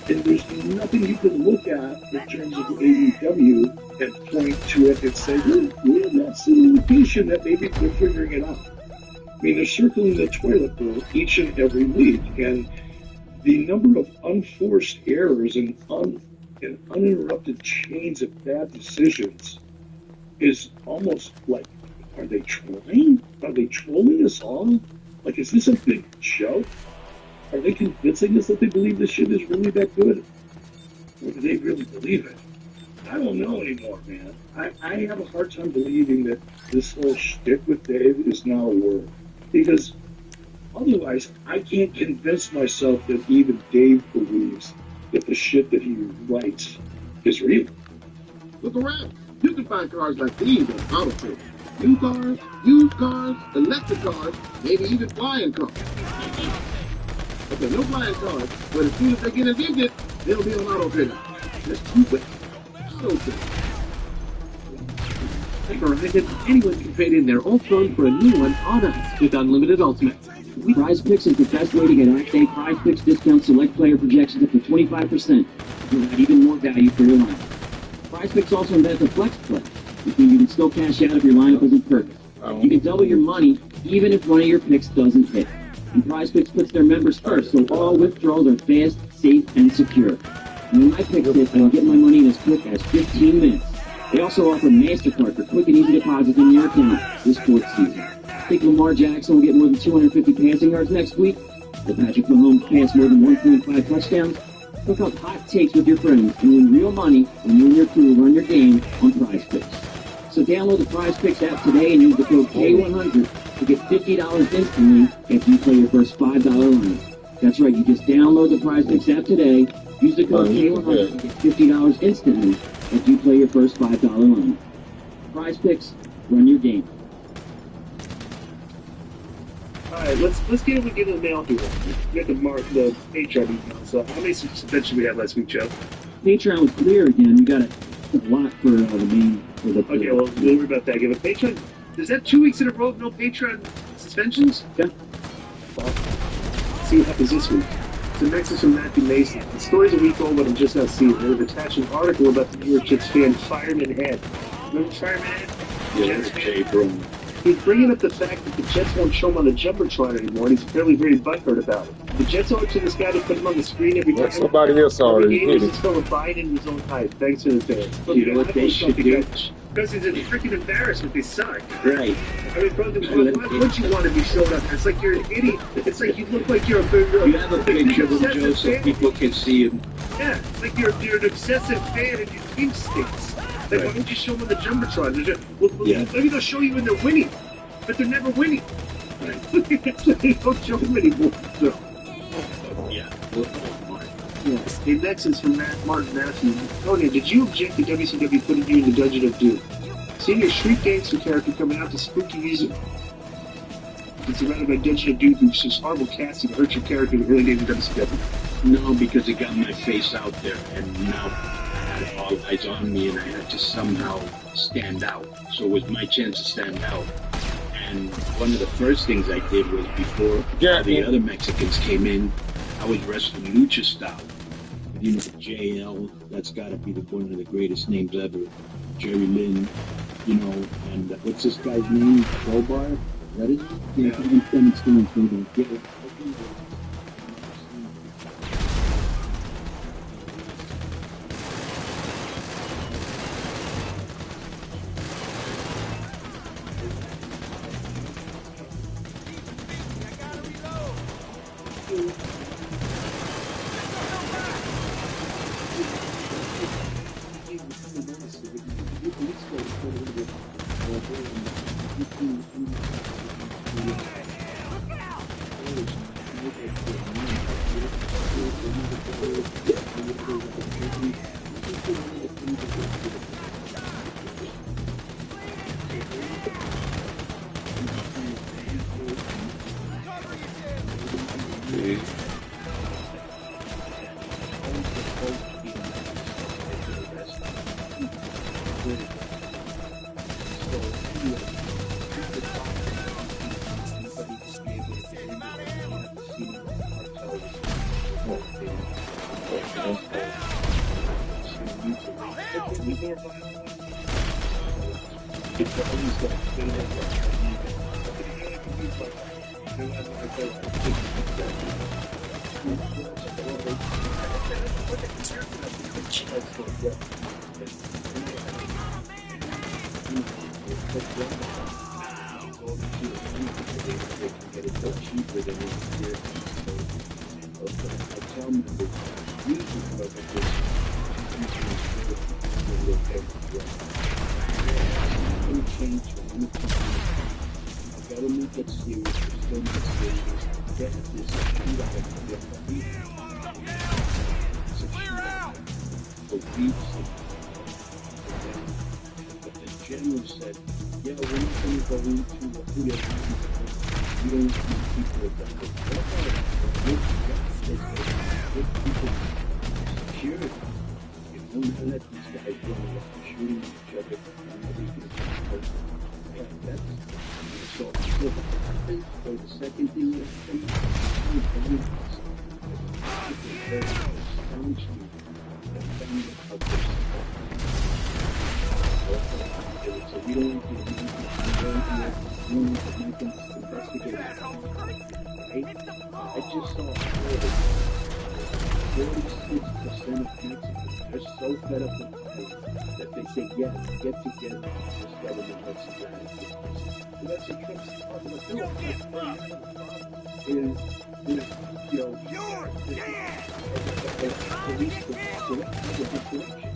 And there's nothing you can look at in terms of AEW and point to it and say, well, that's an indication that maybe they're figuring it out. I mean, they're circling the toilet bowl each and every week, and the number of unforced errors and uninterrupted chains of bad decisions is almost like, are they trying? Are they trolling us all? Like, is this a big joke? Are they convincing us that they believe this shit is really that good? Or do they really believe it? I don't know anymore, man. I have a hard time believing that this whole shtick with Dave is now a word. Because otherwise, I can't convince myself that even Dave believes that the shit that he writes is real.
Look around. You can find cars like these on AutoTrader. New cars, used cars, electric cars, maybe even flying cars. But there's no flying cars, but as soon as they get invented, they'll be on AutoTrader. Just keep it. AutoTrader.
Verizon, anyone can trade in their old phone for a new one on us with Unlimited Ultimate. Prize Picks is the best way to get on-day Prize Picks discounts, select player projections up to 25%. You'll have even more value for your line. Prize Picks also invents a flex play, which means you can still cash out if your lineup isn't perfect. You can double your money even if one of your picks doesn't hit. And Prize Picks puts their members first, so all withdrawals are fast, safe, and secure. And when my picks hit, I can get my money in as quick as 15 minutes. They also offer MasterCard for quick and easy deposits in your account this sports season. Think Lamar Jackson will get more than 250 passing yards next week? Will Patrick Mahomes pass more than 1.5 touchdowns? Look up hot takes with your friends and win real money when you and your crew run your game on Prize Picks. So download the Prize Picks app today and use the code K100 to get $50 instantly after you play your first $5 line. That's right, you just download the Prize Picks app today, use the code K100 to get $50 instantly after you play your first $5 line. Prize Picks, run your game.
Alright, let's get into the mail here. We got the Patreon email. So how many suspensions we had last week, Joe?
Patreon was clear again. We got a lot for the main.
Okay, well, don't worry about that. Give a Patreon. Is that 2 weeks in a row of no Patreon suspensions?
Yeah.
Well, let's see what happens this week. So next is from Matthew Mason. The story's a week old, but I'm just not seeing it. They've attached an article about the New York Jets fan Fireman Head. Remember Fireman Head?
Yeah, Jay Brown.
He's bringing up the fact that the Jets won't show him on the Jumbotron anymore, and he's apparently very butthurt about it. The Jets owe it to this guy to put him on the screen every time.
Somebody else already did it.
He's going to buy it in his own hype. Thanks to the fans.
You know what they should do?
Because it's a freaking embarrassment. They suck.
Right.
I mean, brother, why would you want to be showed up? It's like you're an idiot. It's like you look like you're a big.
You have a picture of him, Joe, so people can see him.
Yeah, it's like you're an obsessive fan and your team stinks. Like, why don't you show them on the Jumbotron? Maybe they'll show you when they're winning, but they're never winning.
Right.
It's like they don't show them anymore. So.
Yeah.
Yes. Hey, next is from Martin Matthews. Conan, did you object to WCW putting you in the Dungeon of Doom? Seeing your street gangster character coming out to spooky music. It's surrounded by Dungeon of Doom, which is horrible casting to hurt your character in the early days of WCW.
No, because it got my face out there, and now I had all eyes on me, and I had to somehow stand out. So it was my chance to stand out. And one of the first things I did was before the other Mexicans came in, I was wrestling lucha style. You know, JL, that's got to be one of the greatest names ever. Jerry Lynn, you know, and what's this guy's name? Crowbar? Is that it? Yeah,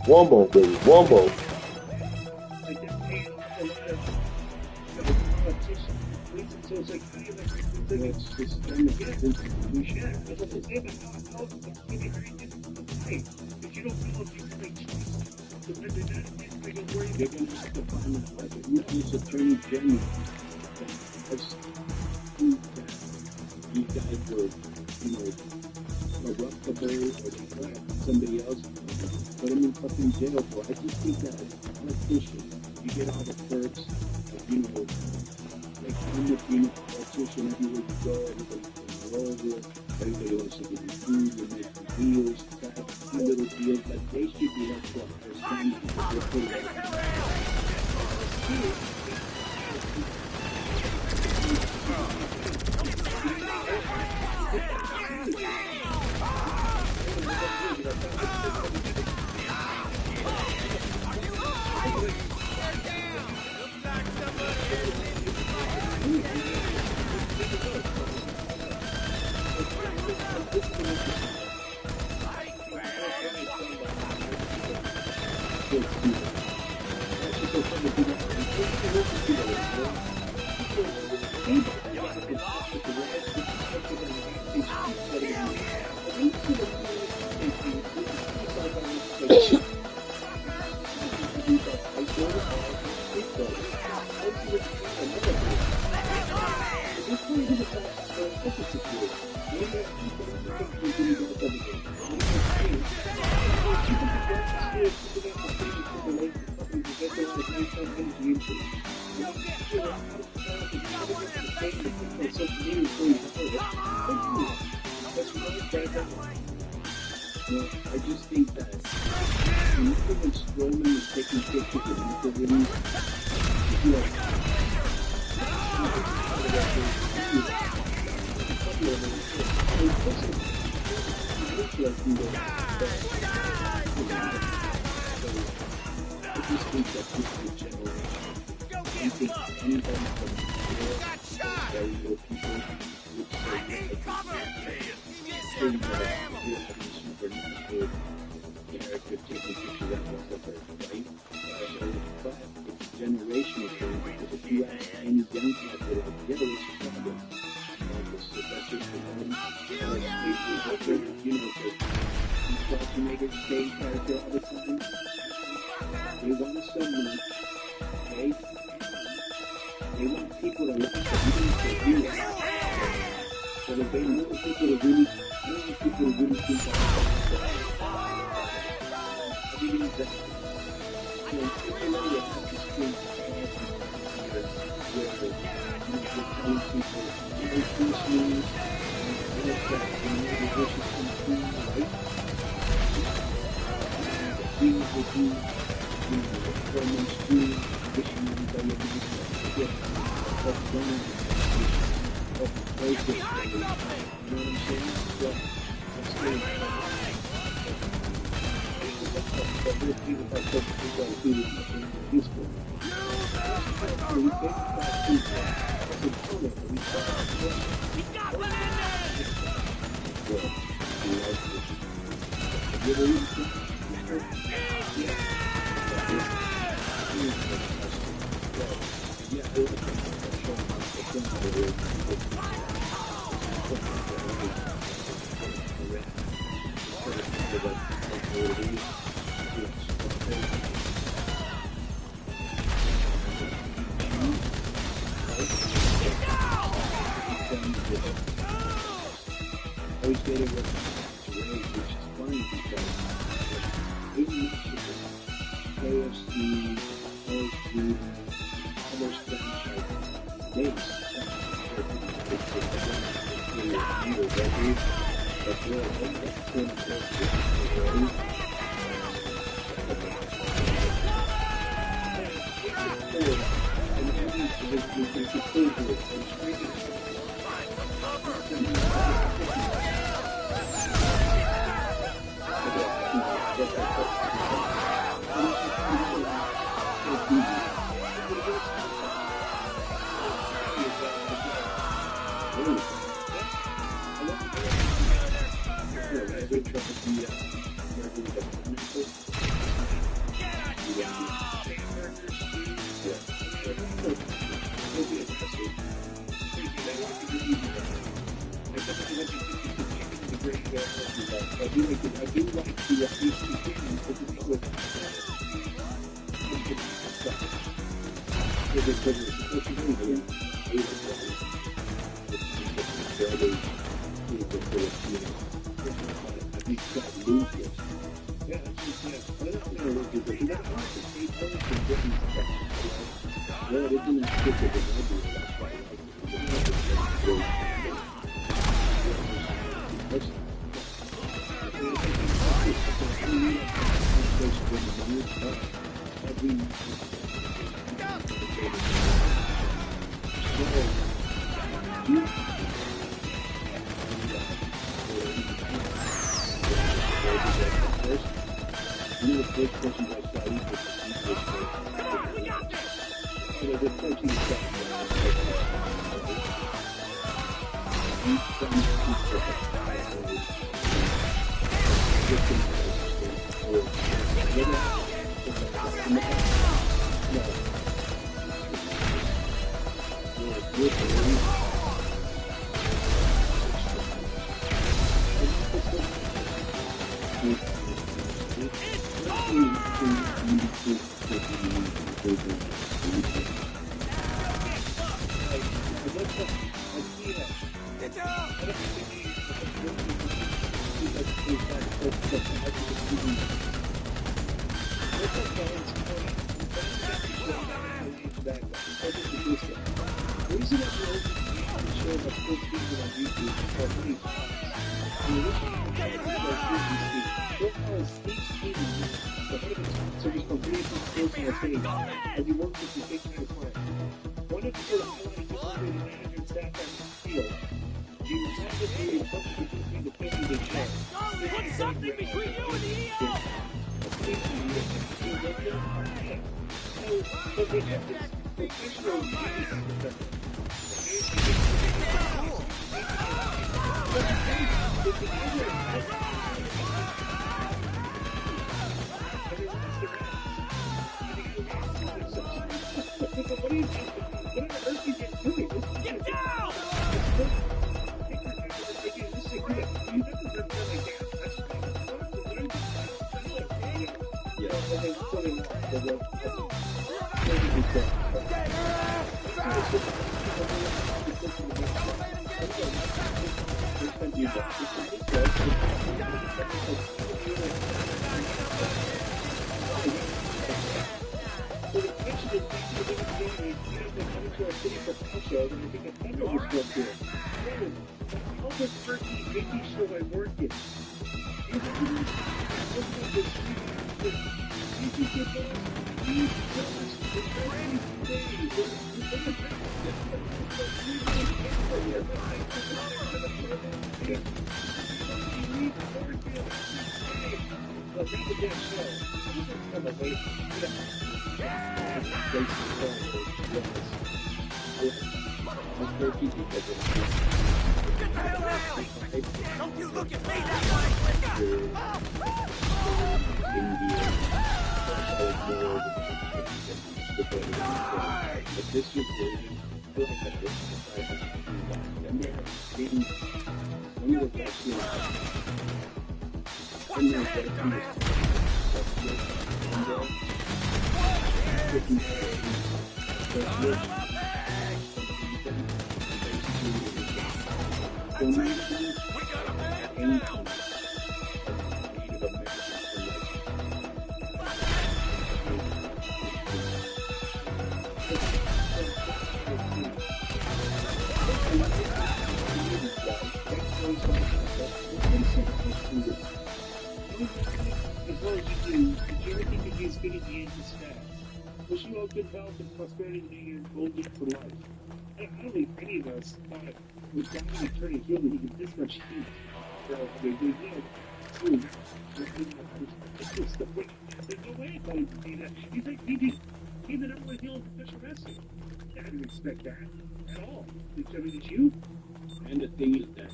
Wombo, baby, Wombo.
Somebody else, put him in fucking jail for. I just think that as a politician, you get all the perks, you know, like I'm a politician everywhere you go, everybody comes over, everybody wants to give you food, you're making deals, little deals, like they should be like for first time because they're putting I just think that when Strowman was taking pictures of Mr. Williams, you know, I just think that this is a generation. I think anybody from very low people would say character taking pictures of themselves, right? But it's a generational thing because if you ask any young cat that are together, it's a problem. That's just for them. You know, these Schwarzenegger stay character all the time. They want someone, okay? They want people to like them, even if they do. So that they know people to really think about it. I believe that, you know, people know that have this great where you're telling people, you know, this means, you know, that the wishes come true, right? Dreams will do, you know, the performance do, wishing everybody a good gift, of going, of places, you know what I'm saying? So, that's good. But we'll see what that person is going to do with useful. So we take that people as a total, we got one in there! Well, we like it. You really think? Yeah. Yeah, I like that show. I think that it I always get it with Ray, which is funny because in Michigan, KFC, OSG, other franchises, they
prosperity in your golden for life. I don't think any of us thought with God to turn a heel that he could this much heat. So, I mean, there's no way I thought he could do that. He's like, he's the number one heel in professional wrestling. I didn't expect that at all. I mean, did you?
And the thing is that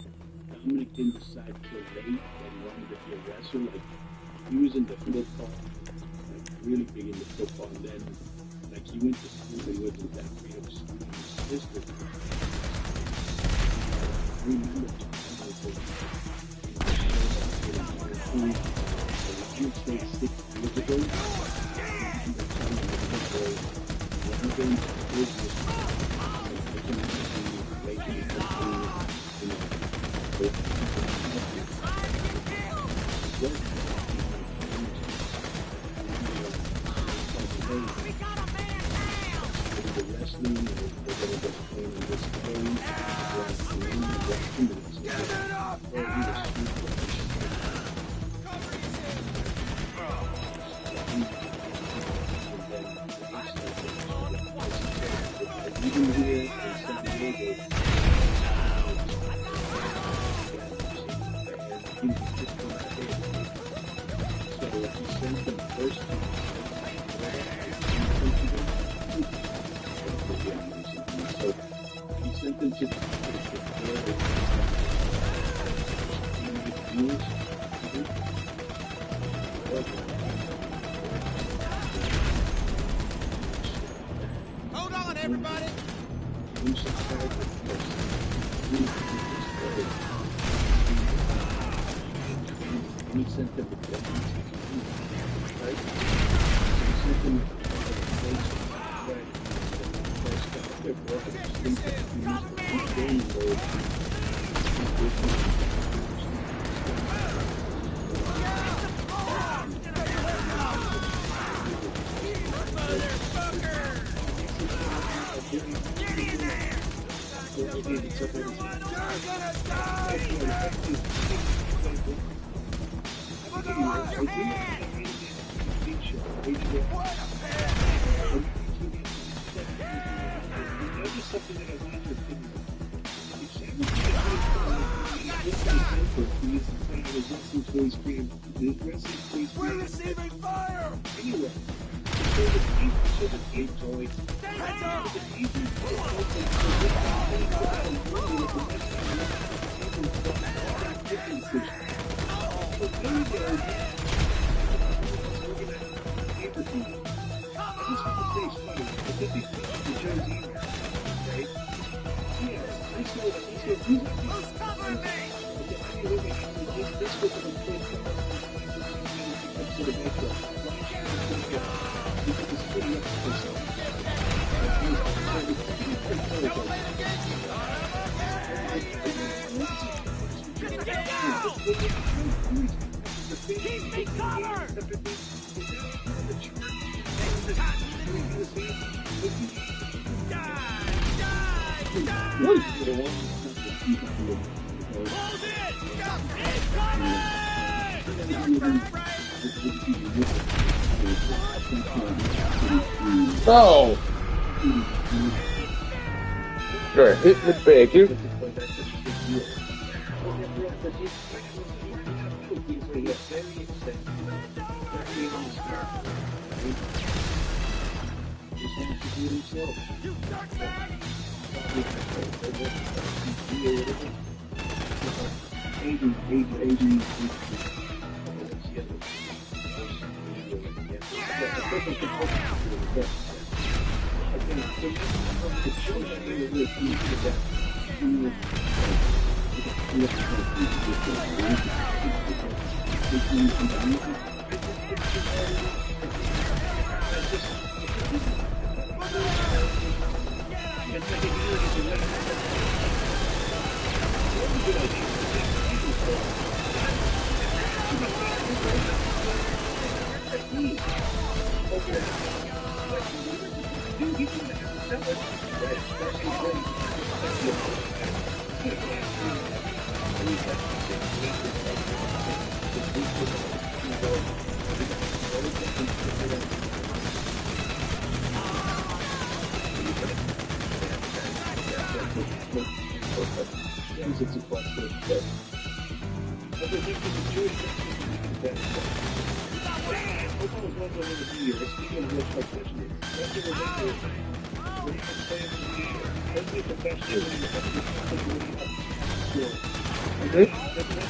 Dominic didn't decide so late that he wanted to be a wrestler. Like, he was in the football, like really big into football, and then like he went to school, but he wasn't that great of a student. His sister, I remember you say 6 years ago, and he sent them the questions, right? So he sent them the place where their workers think that he used to keep going low.
We're receiving fire!
Anyway,
Who's covering me? Keep me covered!
Oh! Sure, hit me back, you.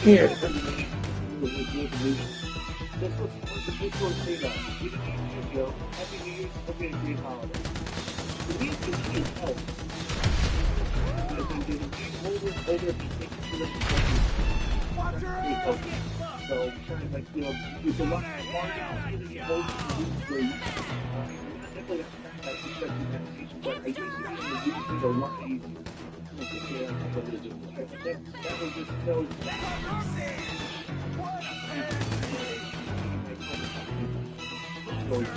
Here.
So, kind of like, you know, you can look at but I used to be in the week a lot easier. That was just so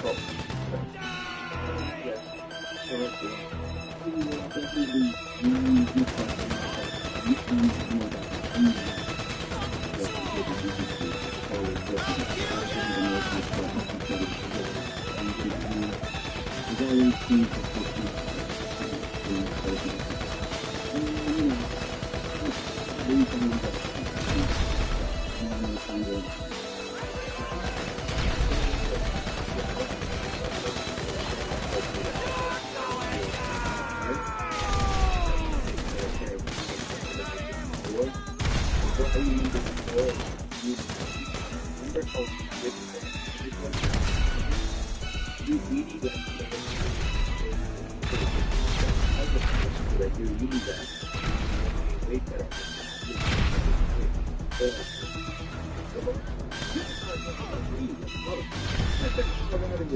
close.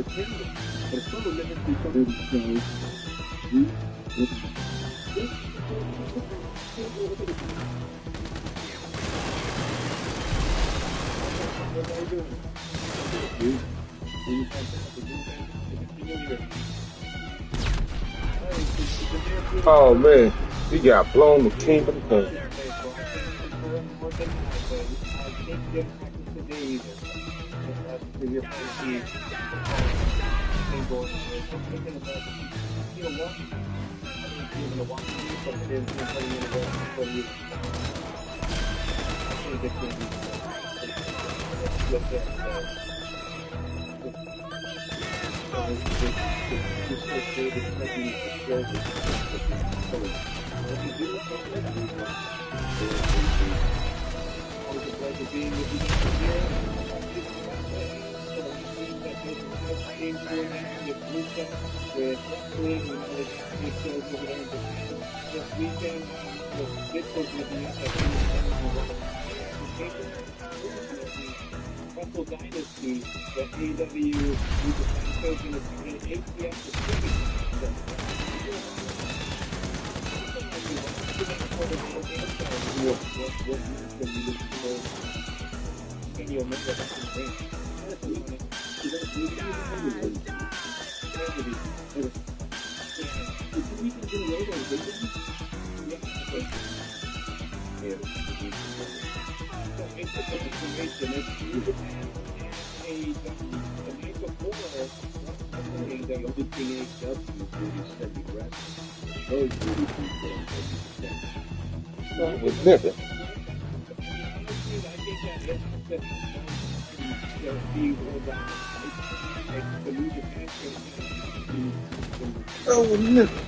pretending. But it's sort of limits to something.
Oh man, he got blown the king of the country.
Dynasty, the AEW, coaching the
Was never. Oh, never.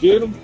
Get him.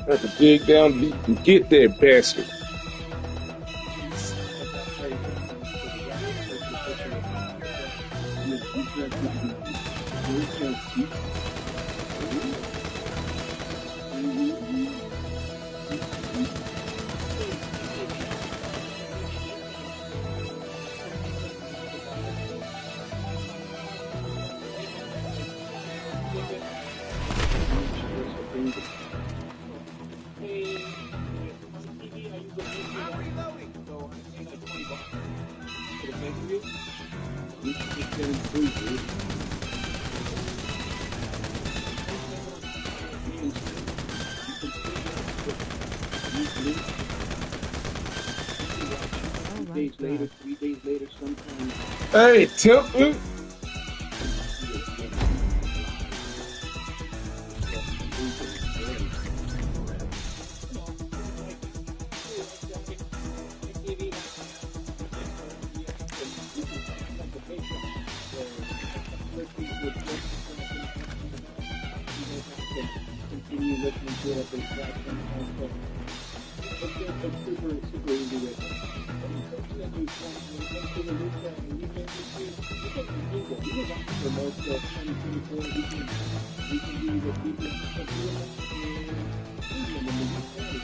I have to dig down deep and get that bastard. Hey, Temple.
get a big platform also. But it's super easy with it. Unfortunately, once we release that in the weekend this week, we can do that. We don't have to promote 2024. We can do what we can do and then we can start it.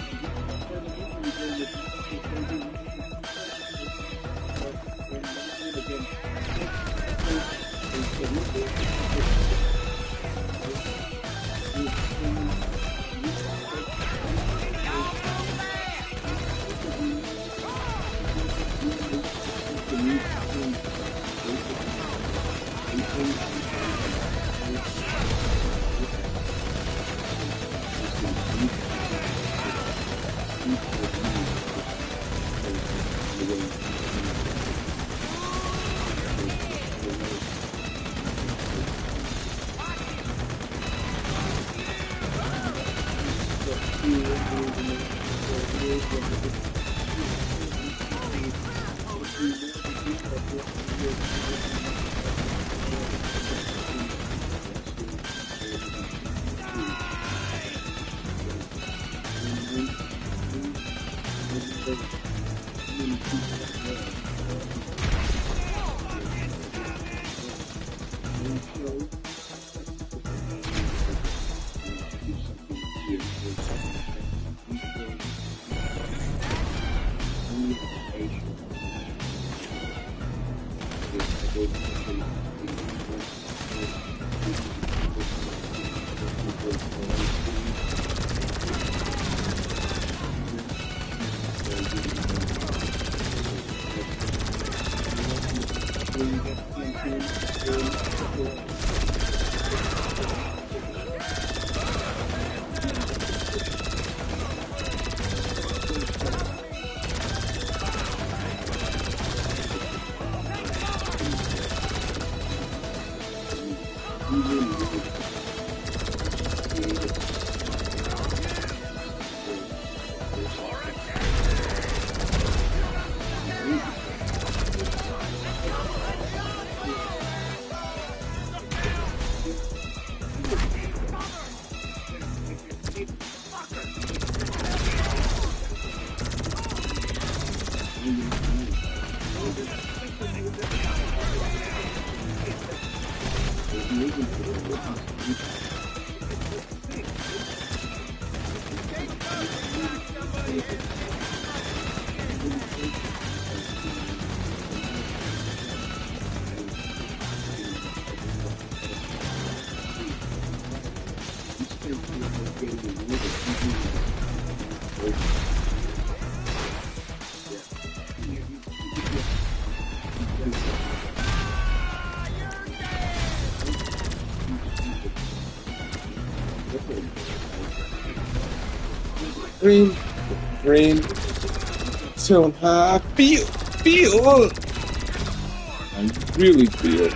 Green, so I feel, I really feel.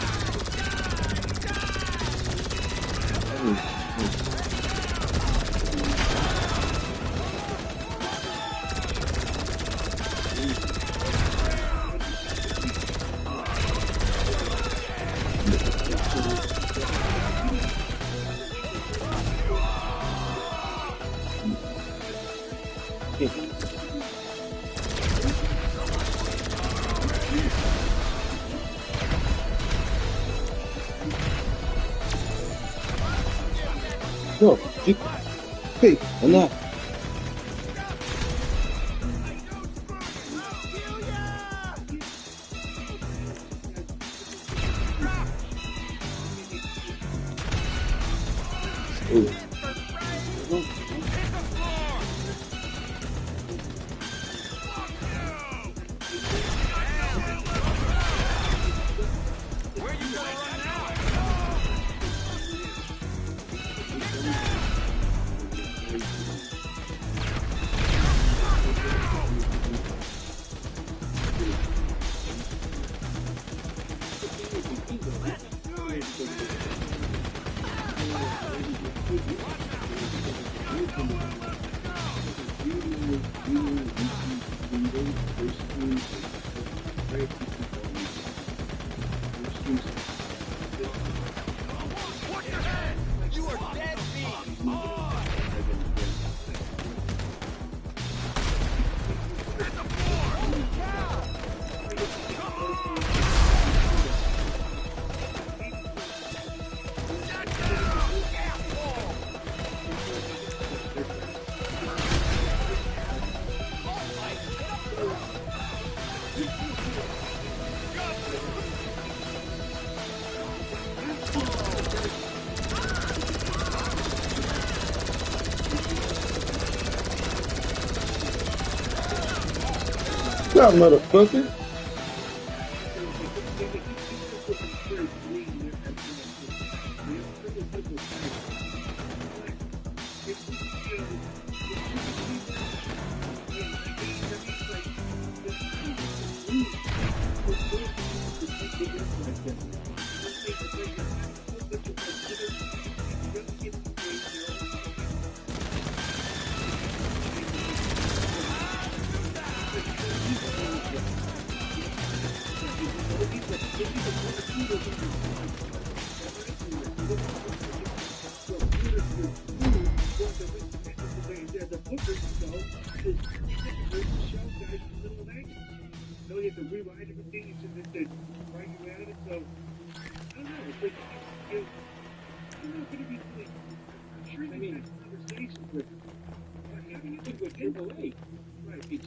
No, hey, enough. Stop, motherfucker.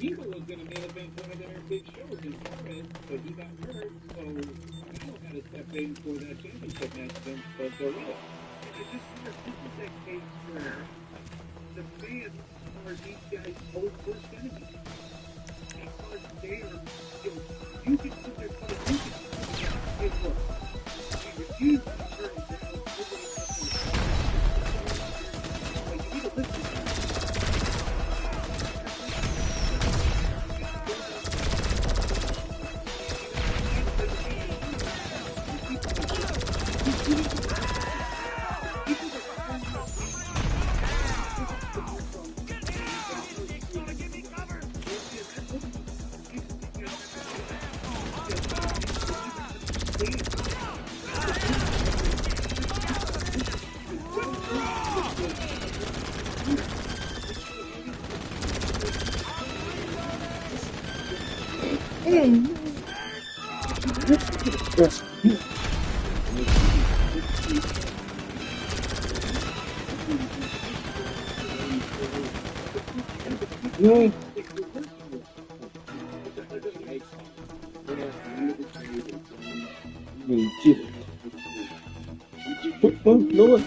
Eagle was going to main event one of their big shows in Florida, but he got hurt, so Kyle had to step in for that championship match against Del Rio.
And this is that case where the fans are these guys' old worst enemies. Because you can put their fight, you can hey, look, you refuse to turn it down, like, you need to listen to them.
No. Get it. Oh, Lord.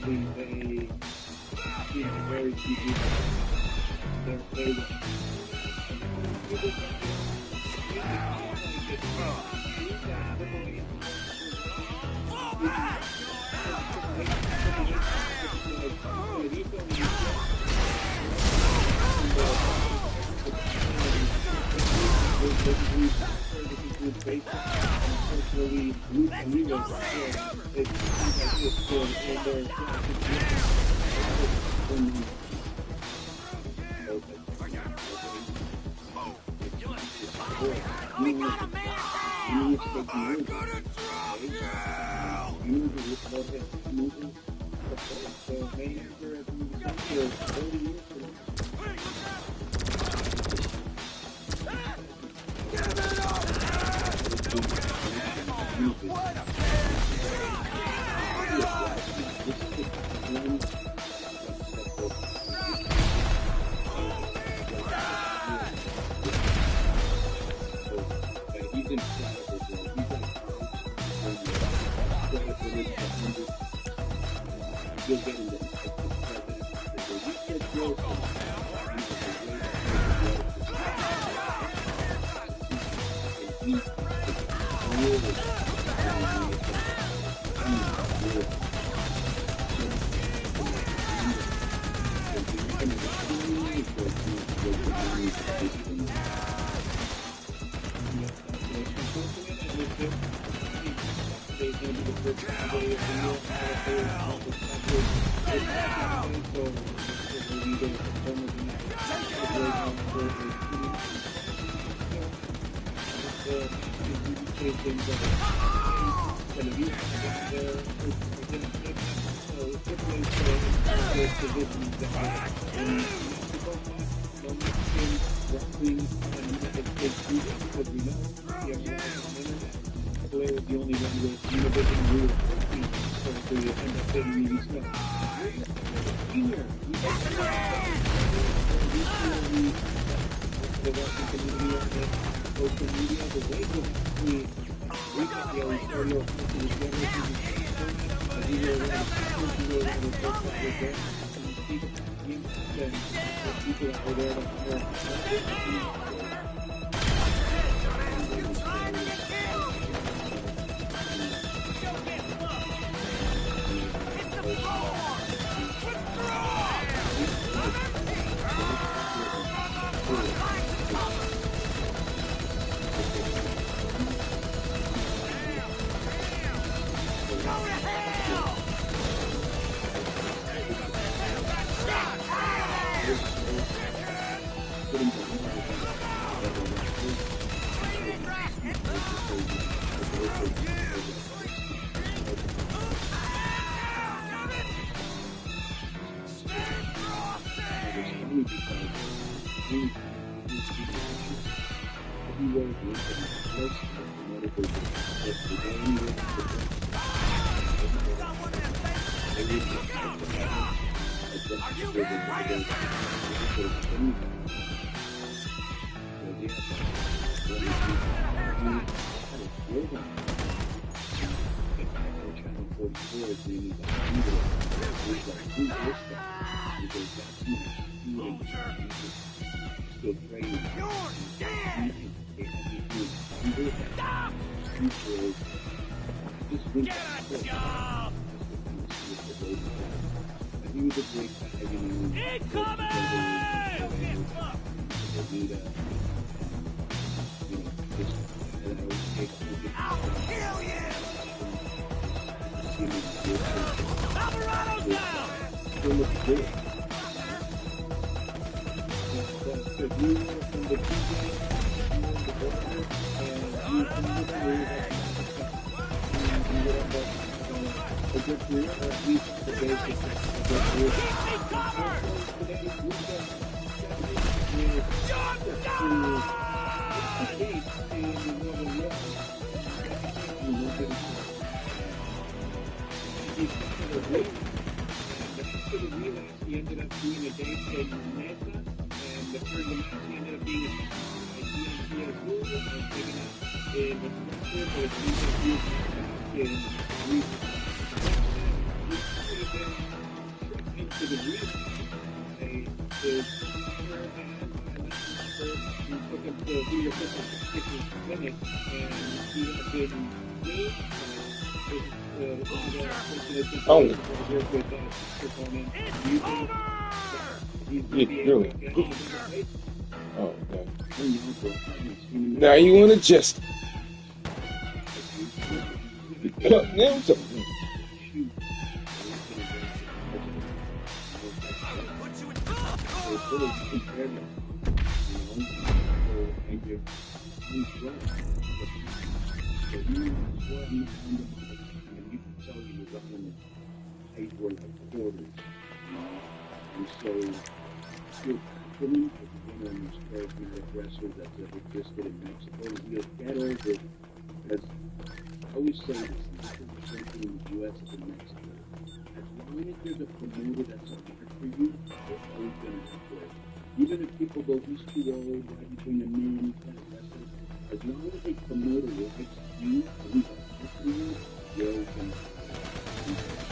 Unfortunately, they very few people their payroll. the video clip of 6 minutes, and he had been me,
Oh.
with
You doing? Oh, okay. Now you want to just. Now something.
And so, you're confident that you're going to charismatic wrestler that's ever existed in Mexico. You'll get over, as I always say, this not the same thing in the U.S. as in Mexico. As long as there's a promoter that's a mark for you, they're always going to have work. Even if people go, he's too old, why do you bring him in, he's not a wrestler. As long as a promoter likes you, and he's a mark for you, you're always going to have work.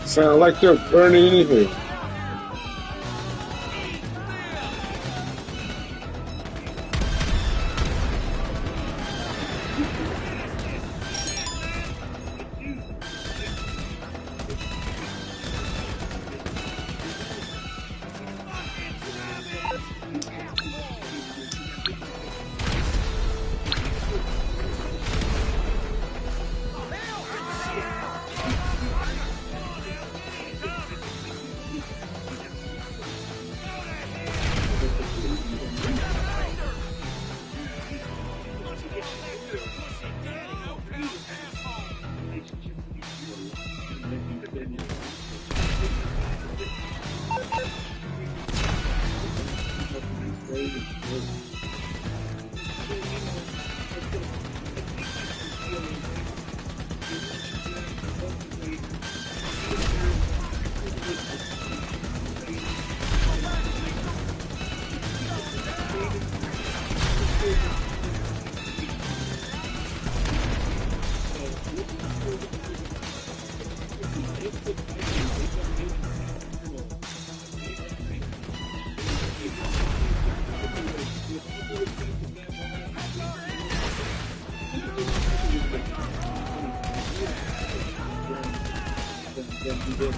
Sound like they're burning anything.
then he did.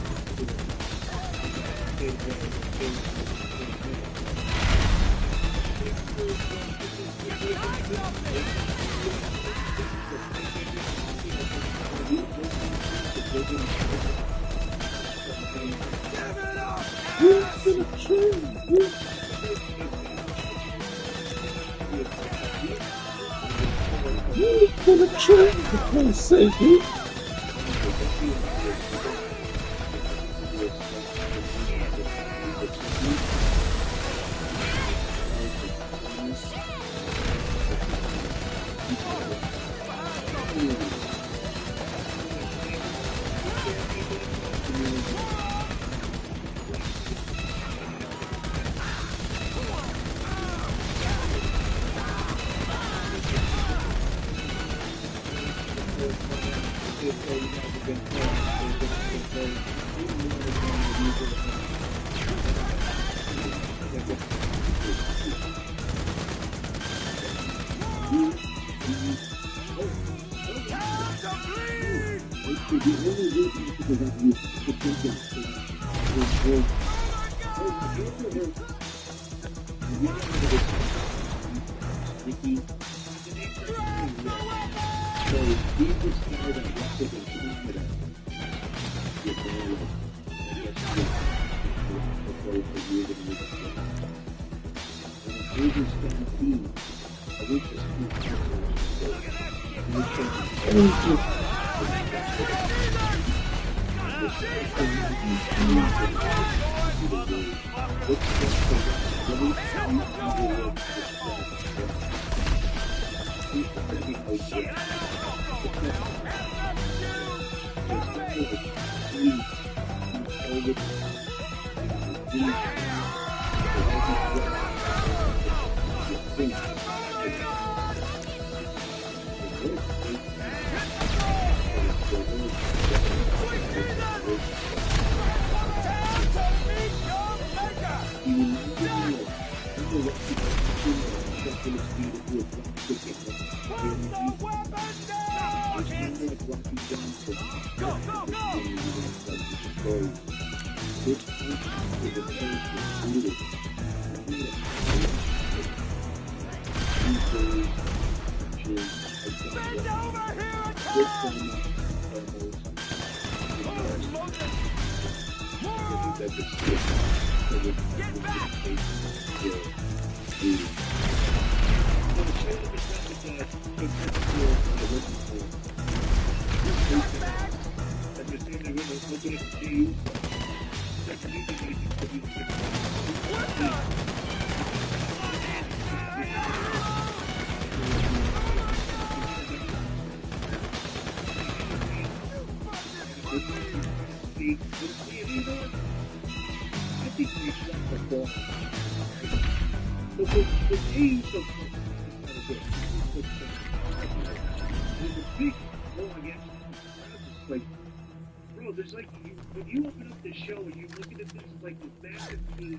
When you open up the show and you're looking at this like this massive team,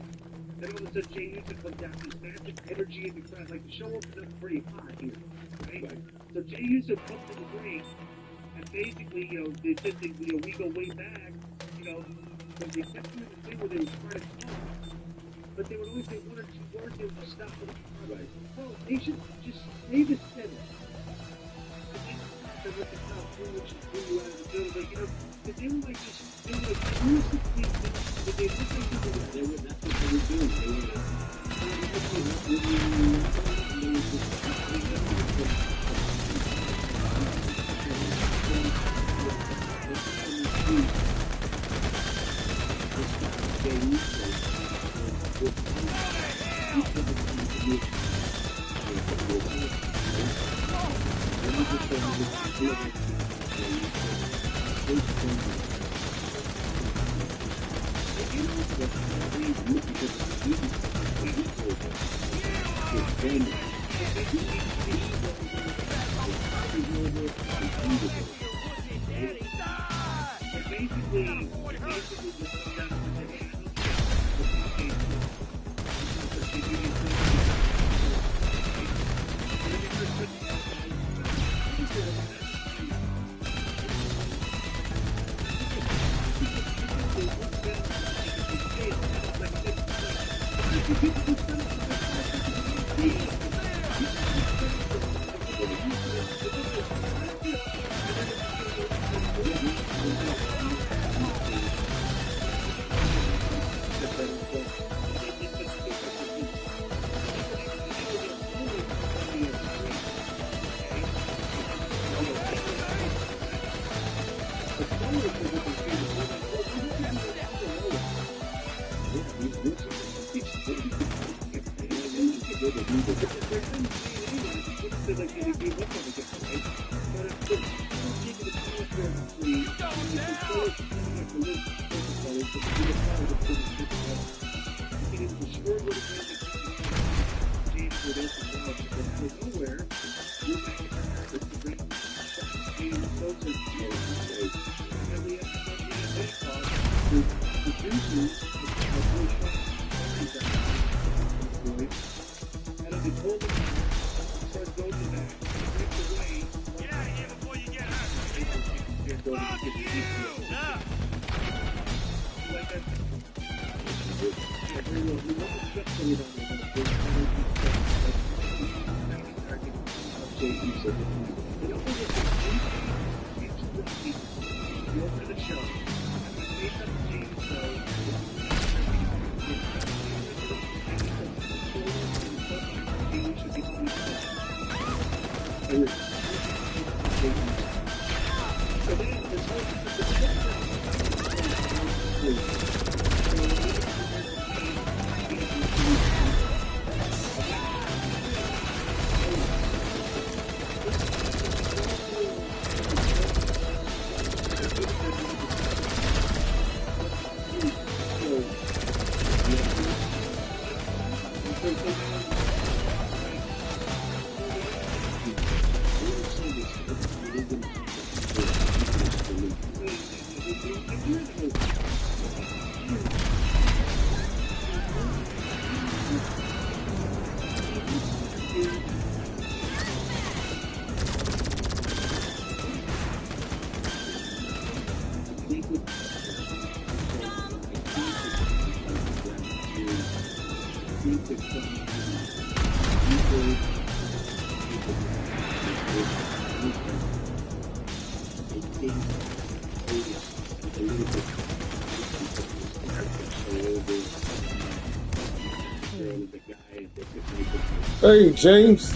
then all of a sudden Jay Uso comes out, this massive energy in the crowd. Like the show opens up pretty hot here, right? So Jay Uso comes to the ring, and basically, they said we go way back, because they kept doing the thing where they were trying to talk, but they would always say one or two words, they would just stop it. Right. Well, they should just say the sentence. Let the crowd do what you out of the building, because they were like this. They were like musically, but they looked like that's what they were doing. They were
Hey, James.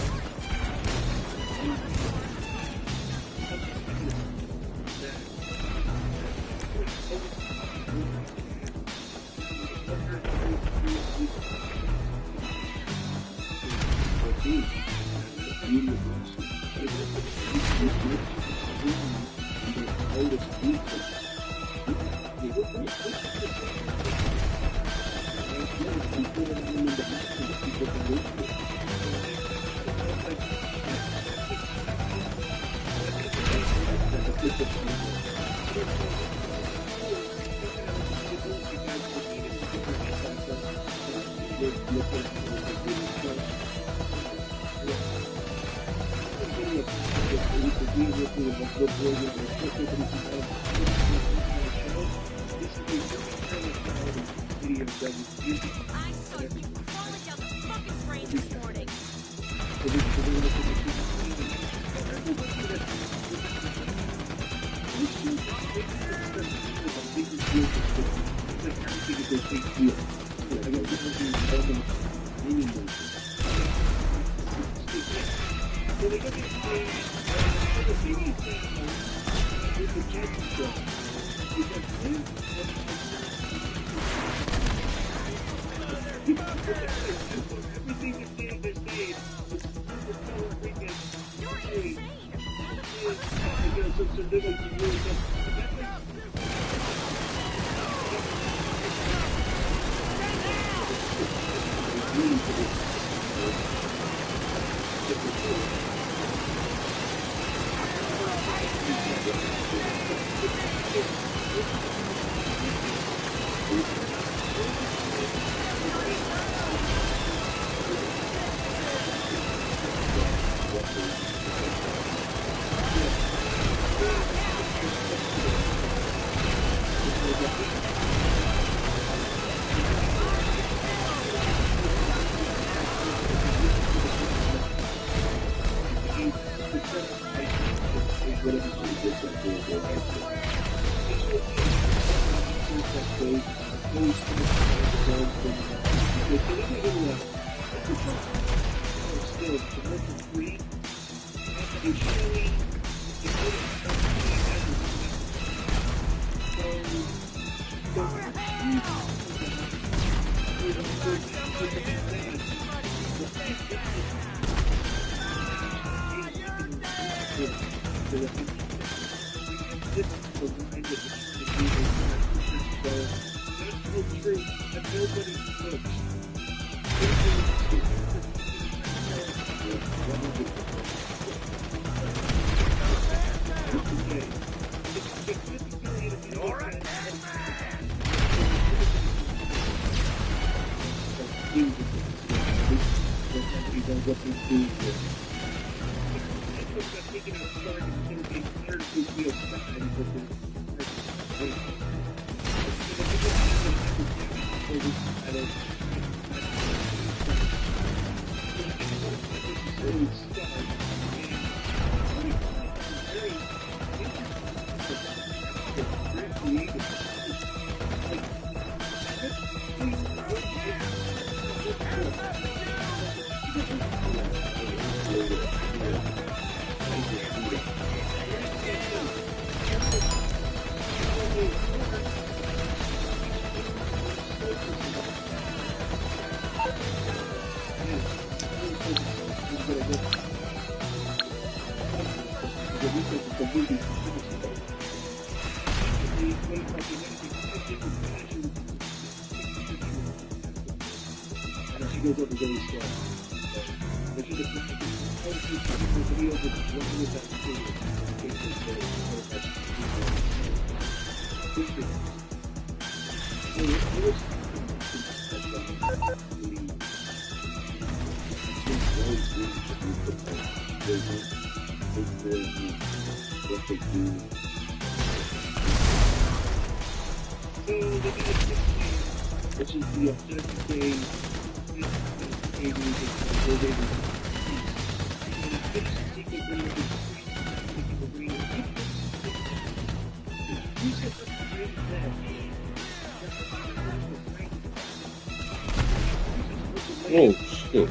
Oh, shit.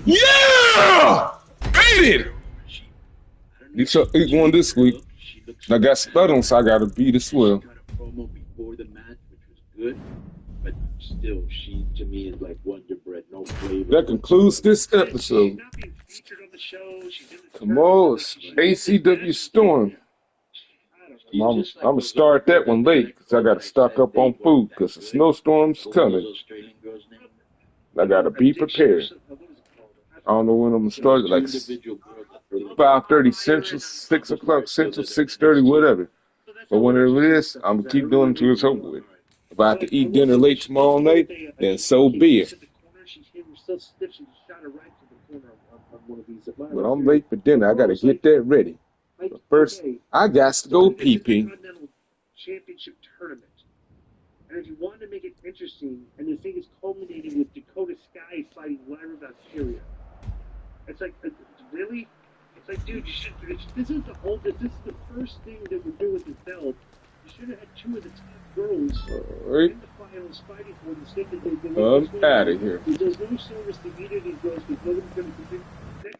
Yeah! Beat it! He won this week. I got spud so I got to beat as well.
She got a promo before the match, which was good, but still, she to me is like Wonder Bread, no flavor.
That concludes this episode. Tomorrow is ACW Storm. I'm going to start that one late because I got to stock up on food because the snowstorm's coming. I got to be prepared. I don't know when I'm going to start, like 5:30 Central, 6 o'clock Central, 6:30, whatever. But whenever it is, I'm going to keep doing it until it's over with. If I have to eat dinner late tomorrow night, then so be it. But I'm late for dinner. I got to get that ready. But first, I got to go pee-pee.
Championship tournament. And if you want to make it interesting, and the thing is culminating with Dakota Sky fighting Lyra Valkyria. It's like, really? It's like, dude, you should. This is the first thing that we're doing with the belt. You should have had two of the top girls in the finals fighting for the state that they
I'm out of here.
It does no service to either of these girls because nobody's going to compete.